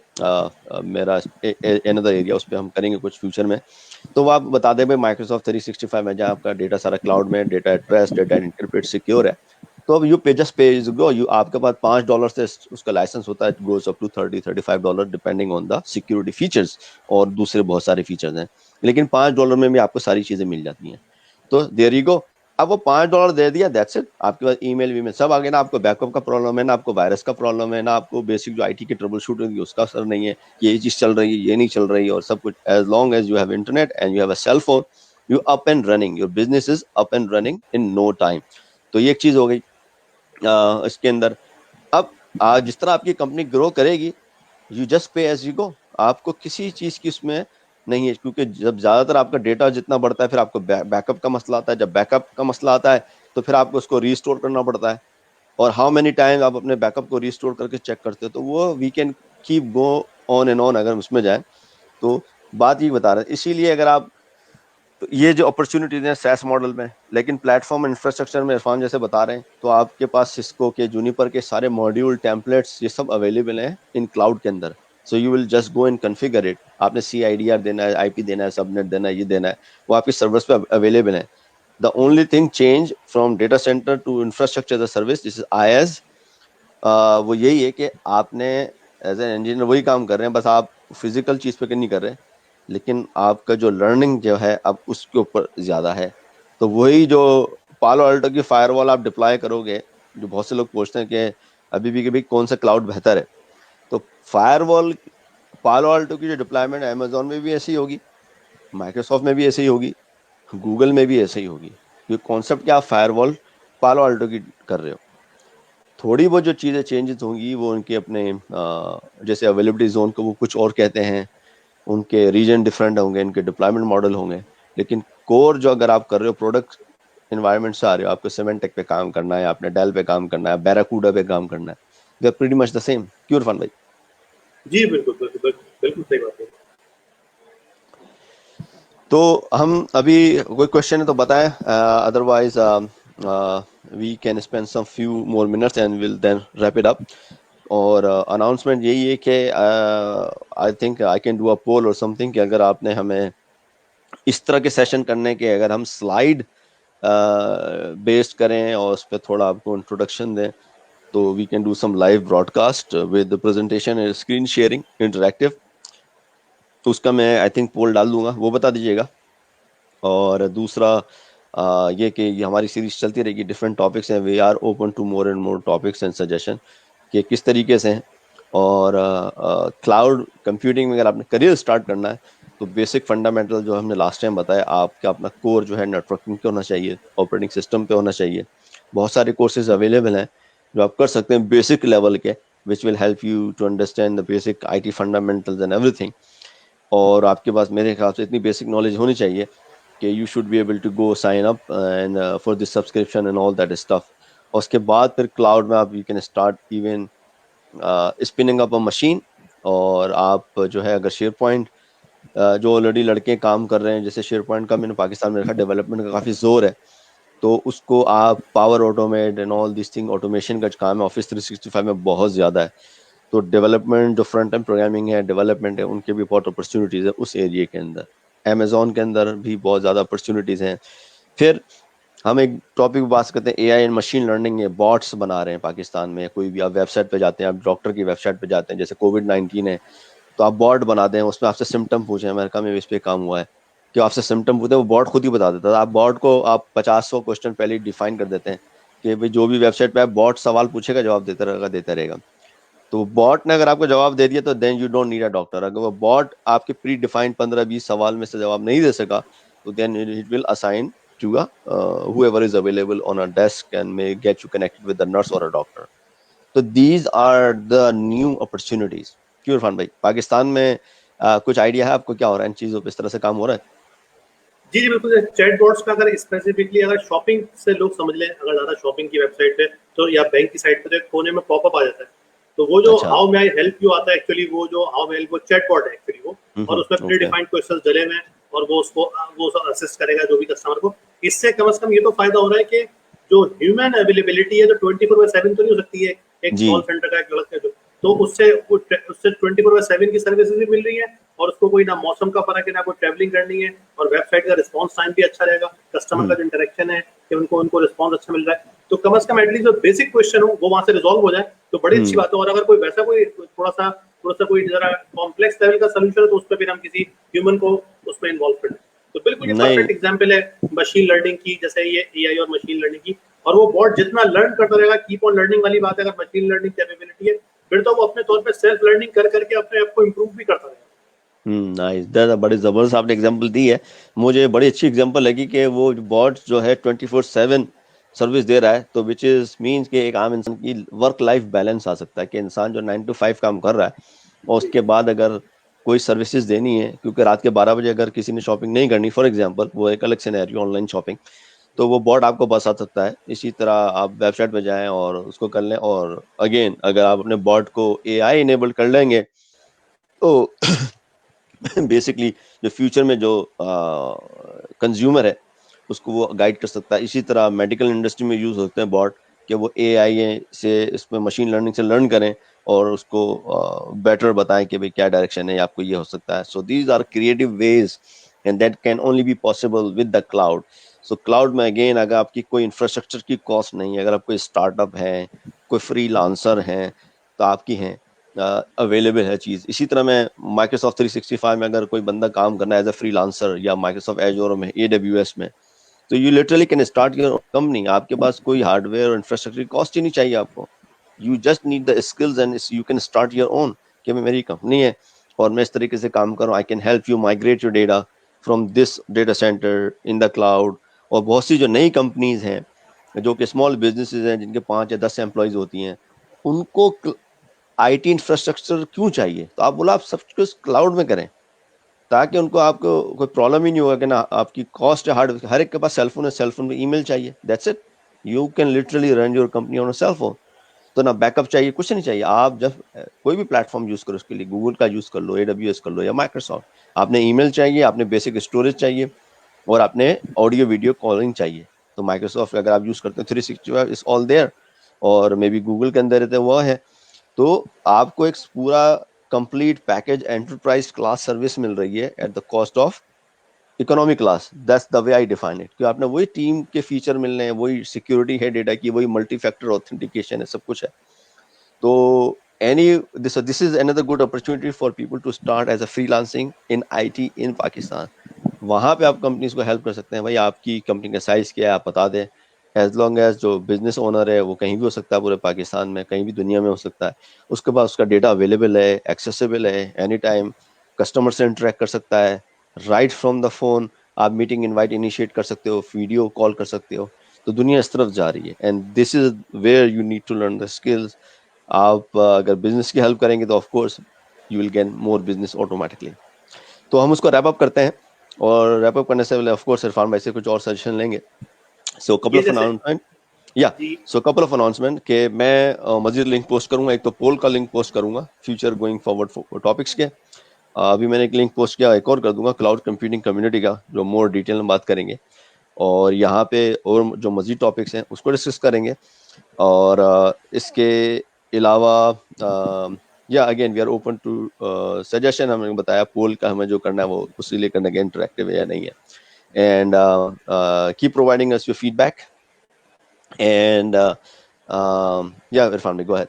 मेरा अनदर एरिया, उस पर हम करेंगे कुछ फ्यूचर में। तो वो आप बता दें भाई माइक्रोसॉफ्ट 365 में जहाँ आपका डेटा सारा क्लाउड में, data at rest, data interpret secure है, तो अब यू पे जस्ट पे गो, यू आपके पास $5 से उसका लाइसेंस होता है, goes up to $30-35 depending on the security features, और दूसरे बहुत सारे फीचर्स हैं, लेकिन $5 में भी आपको सारी चीजें मिल जाती हैं। तो देयर यू गो, अब वो $5 दे दिया, दैट्स इट, आपके पास ईमेल वीमेल सब आ गया ना, आपको बैकअप का प्रॉब्लम है ना, आपको वायरस का प्रॉब्लम है ना, आपको बेसिक जो आईटी की ट्रबल शूटिंग उसका असर नहीं है, ये चीज चल रही है, ये नहीं चल रही है, और सब कुछ, as long as you have internet and you have a cell phone, you up and running, your business is up and running in no time. तो ये एक चीज हो गई इसके अंदर। अब जिस तरह आपकी कंपनी ग्रो करेगी, you just pay as you go, आपको किसी चीज की उसमें नहीं है, क्योंकि जब ज्यादातर आपका डेटा जितना बढ़ता है, फिर आपको बैकअप का मसला आता है, जब बैकअप का मसला आता है तो फिर आपको उसको रीस्टोर करना पड़ता है, और हाउ मेनी टाइम आप अपने बैकअप को रीस्टोर करके चेक करते हो, तो वो we can keep go on and on अगर उसमें जाए। तो बात ये बता रहे हैं, इसीलिए अगर आप, तो ये जो अपॉर्चुनिटीज हैं सैस मॉडल में, लेकिन प्लेटफॉर्म इंफ्रास्ट्रक्चर में इरफान जैसे बता रहे हैं, तो आपके पास सिस्को के, जूनिपर के सारे मॉड्यूल, टेम्पलेट्स, ये सब अवेलेबल हैं इन क्लाउड के अंदर। So you will just go and configure it, आपने CIDR देना है, IP देना है, सबनेट देना है, ये देना है, वो आपकी सर्वर्स पे अवेलेबल है। The only thing change from data center to infrastructure as a service, this is IaaS, वो यही है कि आपने एज एन इंजीनियर वही काम कर रहे हैं, बस आप फिजिकल चीज पे नहीं कर रहे, लेकिन आपका जो लर्निंग जो है अब उसके ऊपर ज्यादा है। तो वही जो पालो अल्टो की फायरवॉल आप डिप्लॉय करोगे, जो बहुत से लोग पूछते हैं कि अभी भी कि भाई कौन सा क्लाउड बेहतर है, तो फायरवॉल पालो अल्टो की जो डिप्लॉयमेंट अमेजोन में भी ऐसी ही होगी, माइक्रोसॉफ्ट में भी ऐसी ही होगी, गूगल में भी ऐसे ही होगी। ये कॉन्सेप्ट क्या, आप फायरवॉल पालो अल्टो की कर रहे हो, थोड़ी बहुत जो चीज़ें चेंजेस होंगी वो उनके अपने जैसे अवेलेबिलिटी जोन को वो कुछ और कहते हैं, उनके रीजन डिफरेंट होंगे, इनके डिप्लॉयमेंट मॉडल होंगे, लेकिन कोर जो अगर आप कर रहे हो, प्रोडक्ट इन्वायरमेंट से आ रहे हो, आपको सिमेंटेक पे काम करना है, आपने डेल पे काम करना है, बैराकूडा पे काम करना है, they are pretty much the same. क्यों इरफान भाई? जी बिल्कुल बिल्कुल बिल्कुल बिल्कुल सही बात है। तो हम अभी कोई क्वेश्चन है तो बताएं, otherwise we can spend some few more minutes and will then wrap it up. और अनाउंसमेंट यही है कि I think I can do a poll और समथिंग, कि अगर आपने हमें इस तरह के सेशन करने के, अगर हम स्लाइड बेस्ड करें और उस पर थोड़ा आपको इंट्रोडक्शन दें, तो we can do some live broadcast with presentation and screen sharing interactive. तो उसका मैं आई थिंक पोल डाल दूंगा, वो बता दीजिएगा। और दूसरा ये कि ये हमारी सीरीज चलती रहेगी, डिफरेंट टॉपिक्स हैं, we are open to more and more topics and suggestion कि किस तरीके से हैं। और क्लाउड कंप्यूटिंग में अगर आपने करियर स्टार्ट करना है, तो बेसिक फंडामेंटल जो हमने लास्ट टाइम बताया, आपका अपना कोर जो है नेटवर्किंग पे होना चाहिए, ऑपरेटिंग सिस्टम पे होना चाहिए। बहुत सारे कोर्सेज अवेलेबल हैं जो आप कर सकते हैं बेसिक लेवल के, which will help you to understand the basic IT fundamentals and everything. और आपके पास मेरे ख्याल से इतनी बेसिक नॉलेज होनी चाहिए कि you should be able to go sign up and for this subscription and all that stuff. और उसके बाद फिर क्लाउड में आप you can start even spinning up a machine। और आप जो है अगर शेयर पॉइंट जो ऑलरेडी लड़के काम कर रहे हैं, जैसे शेयर पॉइंट का मैंने पाकिस्तान में रखा, डेवलपमेंट का काफ़ी जोर है, तो उसको आप power automate and all this thing, automation का काम है ऑफिस 365 में बहुत ज़्यादा है। तो डेवलपमेंट जो फ्रंट एंड प्रोग्रामिंग है, डेवलपमेंट है, उनके भी बहुत अपॉर्चुनिटीज़ है उस एरिया के अंदर। अमेजोन के अंदर भी बहुत ज़्यादा अपॉर्चुनिटीज़ हैं। फिर हम एक टॉपिक बात करते हैं, AI एंड मशीन लर्निंग, ये बॉट्स बना रहे हैं पाकिस्तान में। कोई भी आप वेबसाइट पे जाते हैं, आप डॉक्टर की वेबसाइट पे जाते हैं, जैसे COVID-19 है, तो आप बॉट बना दें, उसमें आपसे सिम्टम पूछें, अमेरिका में इस पे काम हुआ है कि आपसे सिम्टम पूछते हैं, वो बॉट खुद ही बता देता है। आप बॉट को आप 50-100 क्वेश्चन पहले ही डिफाइन कर देते हैं कि भाई जो भी वेबसाइट पे आप बॉट सवाल पूछेगा, जवाब देता रहेगा। तो बॉट ने अगर आपको जवाब दे दिया तो then you don't need a doctor. अगर वो बॉट आपके प्री डिफाइंड 15-20 सवाल में से जवाब नहीं दे सका, तो then it will assign to whoever is available on a desk and may get you connected with the nurse or a doctor. तो these are the new opportunities। क्यों इरफान भाई, पाकिस्तान में कुछ आइडिया है आपको क्या हो रहा है इन चीजों पे, इस तरह से काम हो रहा है? जी जी बिल्कुल। चैट बॉट्स का अगर स्पेसिफिकली अगर शॉपिंग से लोग समझ लें, अगर ज्यादा शॉपिंग की वेबसाइट पे तो या बैंक की साइट पे, तो एक कोने में पॉपअप आ जाता है, तो वो जो अच्छा। How may I help you आता है, एक्चुअली वो जो हाउ मे हेल्प, वो चैट बॉट है एक्चुअली वो, और उसमें प्री ओके। डिफाइंड क्वेश्चंस डले हुए हैं, और वो असिस्ट करेगा जो भी कस्टमर को। इससे कम से कम ये तो फायदा हो रहा है कि जो ह्यूमन अवेलेबिलिटी है, तो 24/7 तो नहीं हो सकती है एक जी कॉल सेंटर का, एक लड़का जो तो उससे 24/7 की सर्विसेज भी मिल रही है, और उसको कोई ना मौसम का फर्क है ना कोई ट्रैवलिंग करनी है, और वेबसाइट का रिस्पॉन्स टाइम भी अच्छा रहेगा, कस्टमर का जो इंटरेक्शन है कि उनको रिस्पॉन्स अच्छा मिल रहा है, तो कम से कम एटलीस्ट जो बेसिक क्वेश्चन हो वो वहां से रिजॉल्व हो जाए तो बड़ी अच्छी बात है। और अगर कोई वैसा कोई थोड़ा सा कोई जरा कॉम्प्लेक्स लेवल का सोल्यूशन है तो उस पर फिर हम किसी ह्यूमन को उसमें इन्वॉल्व कर दें। तो बिल्कुल ये नहीं परफेक्ट एग्जांपल है मशीन लर्निंग की, जैसे ये एआई और मशीन लर्निंग की। और वो बॉट जितना लर्न करता रहेगा, कीप ऑन लर्निंग वाली बात है, अगर मशीन लर्निंग कैपेबिलिटी है फिर तो वो अपने तौर पे सेल्फ लर्निंग कर करके अपने आप को इम्प्रूव भी करता रहेगा। नाइस, दैट बड़ी जबरदस्त आपने एग्जांपल दी है। मुझे बड़ी अच्छी एग्जांपल लगी कि वो बॉट जो है 24/7 सर्विस दे रहा है, तो विच इज मीन्स कि एक आम इंसान की वर्क लाइफ बैलेंस आ सकता है कि इंसान जो 9 to 5 काम कर रहा है और जी उसके बाद अगर कोई सर्विसेज देनी है, क्योंकि रात के 12 बजे अगर किसी ने शॉपिंग नहीं करनी, फॉर एग्जांपल, वो एक अलग सिनेरियो ऑनलाइन शॉपिंग, तो वो बॉट आपको बता सकता है। इसी तरह आप वेबसाइट पे जाएं और उसको कर लें। और अगेन अगर आप अपने बॉट को एआई इनेबल कर लेंगे तो बेसिकली जो फ्यूचर में जो कंज्यूमर है उसको वो गाइड कर सकता है। इसी तरह मेडिकल इंडस्ट्री में यूज होते हैं बॉट, कि वो एआई से इसमें मशीन लर्निंग से लर्न करें और उसको बेटर बताएं कि भाई क्या डायरेक्शन है, आपको ये हो सकता है। So these are creative ways and that can only be possible with the cloud. So cloud में अगेन अगर आपकी कोई इंफ्रास्ट्रक्चर की कॉस्ट नहीं है, अगर आप कोई स्टार्टअप है, कोई फ्री लांसर हैं, तो आपकी हैं अवेलेबल है चीज़। इसी तरह मैं माइक्रोसॉफ्ट 365 में अगर कोई बंदा काम करना है एज अ फ्रीलांसर या माइक्रोसॉफ्ट एजोर में, AWS में, तो you literally can start your company. आपके पास कोई हार्डवेयर और इंफ्रास्ट्रक्चर की कॉस्ट ही नहीं चाहिए आपको। You just need the skills and you can start your own, कि मेरी कंपनी है और मैं इस तरीके से काम कर रहा हूँ। आई can help you migrate your data from this data centre in the cloud. और बहुत सी जो नई कंपनीज हैं जो कि स्मॉल बिजनेसेस हैं जिनके 5 या 10 एम्प्लॉयज होती हैं, उनको आईटी इंफ्रास्ट्रक्चर क्यों चाहिए? तो आप बोला आप सब कुछ क्लाउड में करें, ताकि उनको आपको कोई प्रॉब्लम ही नहीं होगा कि ना आपकी कॉस्ट है हार्ड। हर एक के पास सेलफोन है, सेलफोन में ईमेल चाहिए, that's it. You can literally run your company on a cellphone. तो ना बैकअप चाहिए, कुछ नहीं चाहिए। आप जब कोई भी प्लेटफॉर्म यूज करो, उसके लिए गूगल का यूज कर लो, AWS कर लो या माइक्रोसॉफ्ट। आपने ईमेल चाहिए, आपने बेसिक स्टोरेज चाहिए और आपने ऑडियो वीडियो कॉलिंग चाहिए, तो माइक्रोसॉफ्ट अगर आप यूज करते हो 365 इज ऑल देयर। और मे बी गूगल के अंदर रहते वो है। तो आपको एक पूरा complete package enterprise class service मिल रही है at the cost of economy class. That's the way I define it. कि आपने वही टीम के फीचर मिलने हैं, वही सिक्योरिटी है डेटा की, वही मल्टी फैक्टर ऑथेंटिकेशन है, सब कुछ है। तो any this is another good opportunity for people to start as a freelancing in IT in Pakistan. वहां पे आप कंपनीज को हेल्प कर सकते हैं। भाई आपकी कंपनी का साइज क्या है आप बता दें, एज लॉन्ग एज जो बिजनेस ओनर है वो कहीं भी हो सकता है, पूरे पाकिस्तान में कहीं भी दुनिया में हो सकता है, उसके पास उसका डेटा अवेलेबल है, एक्सेसिबल है, एनी टाइम कस्टमर से इंटरेक्ट कर सकता है, राइट फ्रॉम द फोन। आप मीटिंग इनवाइट इनिशिएट कर सकते हो, वीडियो कॉल कर सकते हो। तो दुनिया इस तरफ जा रही है and this is where you need to learn the skills. आप अगर बिजनेस की हेल्प करेंगे तो of course you will gain more business automatically. तो हम उसको रैप अप करते हैं, और रैप अप करने से पहले ऑफ कोर्स इरफान भाई से कुछ और सजेशन लेंगे। सो कपल ये ऑफ जैसे अनाउंसमेंट, या जी सो कपल ऑफ अनाउंसमेंट के मैं मजीद लिंक पोस्ट करूंगा। एक तो पोल का लिंक पोस्ट करूंगा फ्यूचर गोइंग फॉरवर्ड टॉपिक्स के। अभी मैंने एक लिंक पोस्ट किया, एक और कर दूंगा क्लाउड कंप्यूटिंग कम्युनिटी का, जो मोर डिटेल में बात करेंगे और यहाँ पे और जो मजीद टॉपिक्स हैं उसको डिस्कस करेंगे। और इसके अलावा या again we are open to suggestion. हमने बताया पोल का हमें जो करना है वो उसी लिए करना है, इंटरेक्टिव है या नहीं है। And keep providing us your feedback and या इरफान भाई गो अहेड।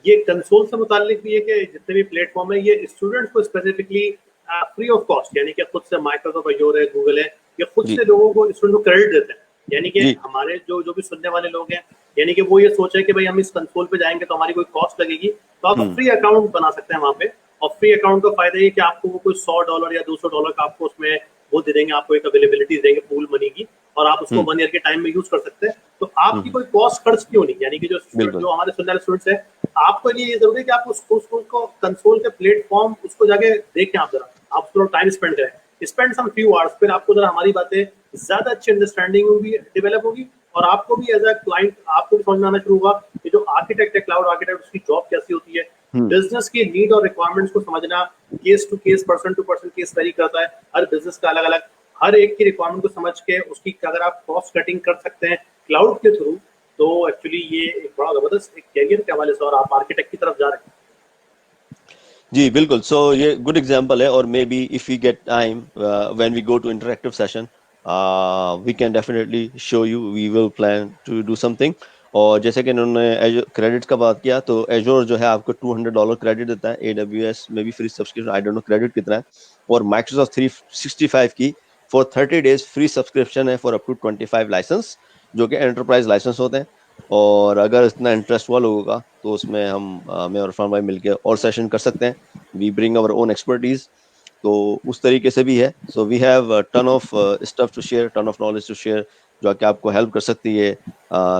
ये कंसोल से मुताल्लिक भी है कि जितने भी प्लेटफॉर्म है ये स्टूडेंट्स को स्पेसिफिकली फ्री ऑफ कॉस्ट, यानी कि खुद से माइक्रोसॉफ्ट अजूर है, गूगल है, ये खुद जी से लोगों को स्टूडेंट को क्रेडिट देते हैं। यानी कि जी हमारे जो जो भी सुनने वाले लोग हैं, यानी कि वो ये सोच रहे हैं कि भाई हम इस कंसोल पे जाएंगे तो हमारी कोई कॉस्ट लगेगी, तो आप फ्री अकाउंट बना सकते हैं वहाँ पे। और फ्री अकाउंट का फायदा ये कि आपको वो कोई $100 या $200 का आपको उसमें वो दे देंगे, आपको एक अवेलेबिलिटी देंगे पूल मनी की, और आप उसको 1 ईयर के टाइम में यूज कर सकते हैं। तो आपकी कोई कॉस्ट खर्च क्यों नहीं, यानी कि जो बिल्कुल जो हमारे सुनने वाले स्टूडेंट्स हैं, आपको ये जरूरी है कि आप उसको कंसोल के प्लेटफॉर्म उसको जाके देखें, आप जरा आप थोड़ा टाइम स्पेंड करें, स्पेंड सम फ्यू आवर्स, फिर आपको जरा हमारी बातें ज्यादा अच्छी अंडरस्टैंडिंग होगी, डेवलप होगी, और आपको भी एज अ क्लाइंट आपको भी समझ में आना शुरू होगा कि जो आर्किटेक्ट है, क्लाउड आर्किटेक्ट, उसकी जॉब कैसी होती है, बिजनेस की नीड और रिक्वायरमेंट्स को समझना, case to case, person to person case vary करता है, हर बिजनेस का अलग अलग, हर एक की रिक्वायरमेंट को समझ के उसकी अगर आप कॉस्ट कटिंग कर सकते हैं क्लाउड के थ्रू, तो एक्चुअली ये एक बड़ा जबरदस्त एक कैरियर के हवाले से, और आप आर्किटेक्ट की तरफ जा रहे हैं। जी बिल्कुल. सो ये गुड एग्जांपल है, और maybe if we get time when we go to interactive session we can definitely show you, we will plan to do something. और जैसे कि इन्होंने क्रेडिट्स का बात किया, तो एजोर जो है आपको $200 क्रेडिट देता है. AWS में भी free subscription, I don't know credit कितना है. और माइक्रोसॉफ्ट 365 की फॉर 30 days फ्री सब्सक्रिप्शन है फॉर अप टू 25 लाइसेंस, जो कि एंटरप्राइज लाइसेंस होते हैं. और अगर इतना इंटरेस्ट हुआ लोगों का, तो उसमें हम मैं और इरफान भाई मिलकर और सेशन कर सकते हैं. We bring our own expertise, तो उस तरीके से भी है. So we have ton of stuff to share, ton of knowledge to share, जो कि आपको हेल्प कर सकती है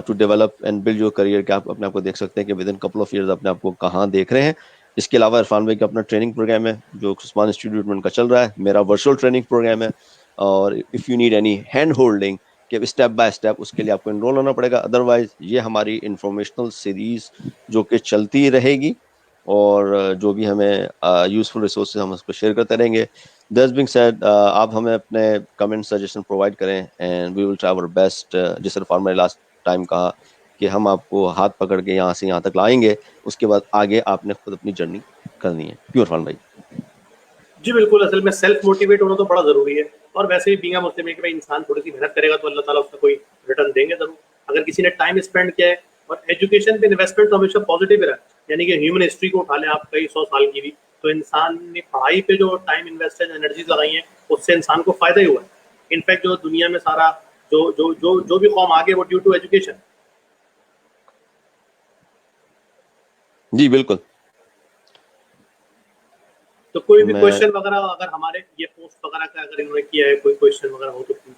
to develop and build your career. कि आप अपने आप को देख सकते हैं कि within couple of years अपने आप को कहाँ देख रहे हैं. इसके अलावा इरफान भाई का अपना ट्रेनिंग प्रोग्राम है जो उस्मान इंस्टीट्यूट में उनका चल रहा है. मेरा वर्चुअल ट्रेनिंग प्रोग्राम है. और if you need any hand holding कि स्टेप बाय स्टेप, उसके लिए आपको इनरोल होना पड़ेगा. अदरवाइज ये हमारी इंफॉर्मेशनल सीरीज जो कि चलती रहेगी, और जो भी हमें यूजफुल रिसोर्सेज हम उसको शेयर करते रहेंगे. दैट्स बीइंग सेड, आप हमें अपने कमेंट सजेशन प्रोवाइड करें and we will try our best. जैसे फार्मर ने लास्ट टाइम कहा कि हम आपको हाथ पकड़ के यहाँ से यहाँ तक लाएंगे, उसके बाद आगे आपने खुद अपनी जर्नी करनी है. क्यों इरफान भाई? जी बिल्कुल, असल में सेल्फ मोटिवेट होना तो बड़ा जरूरी है, और वैसे भी बीइंग अ मुस्लिम है कि भाई इंसान थोड़ी सी मेहनत करेगा तो अल्लाह ताला उसको कोई रिटर्न देंगे जरूर. अगर किसी ने टाइम स्पेंड किया है, और एजुकेशन पे इन्वेस्टमेंट तो हमेशा पॉजिटिव ही रहा है. यानी कि ह्यूमन हिस्ट्री को उठा लें आप कई 100 साल की भी, तो इंसान ने पढ़ाई पे जो टाइम इन्वेस्ट है, एनर्जीज लगाई हैं, उससे इंसान को फायदा ही हुआ है. इनफैक्ट जो दुनिया में सारा जो भी कौम आगे, वो ड्यू टू एजुकेशन. जी बिल्कुल. तो कोई भी मैं क्वेश्चन वगैरह अगर हमारे ये पोस्ट वगैरह का अगर इन्होंने किया है, कोई क्वेश्चन वगैरह हो तो प्लीज.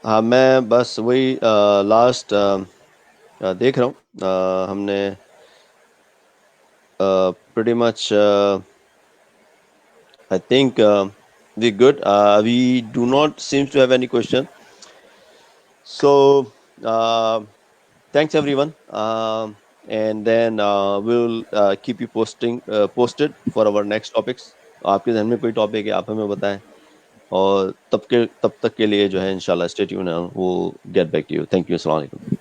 हाँ, मैं बस वही लास्ट देख रहा हूँ. हमने pretty much I think we're good. We do not seem to have any question. So thanks everyone. And then we'll keep you posted for our next topics. आपके ध्यान में कोई टॉपिक है आप हमें बताएं, और तब तक के लिए जो है इंशाल्लाह स्टे ट्यून, वो get back to you. Thank you. अस्सलाम वालेकुम.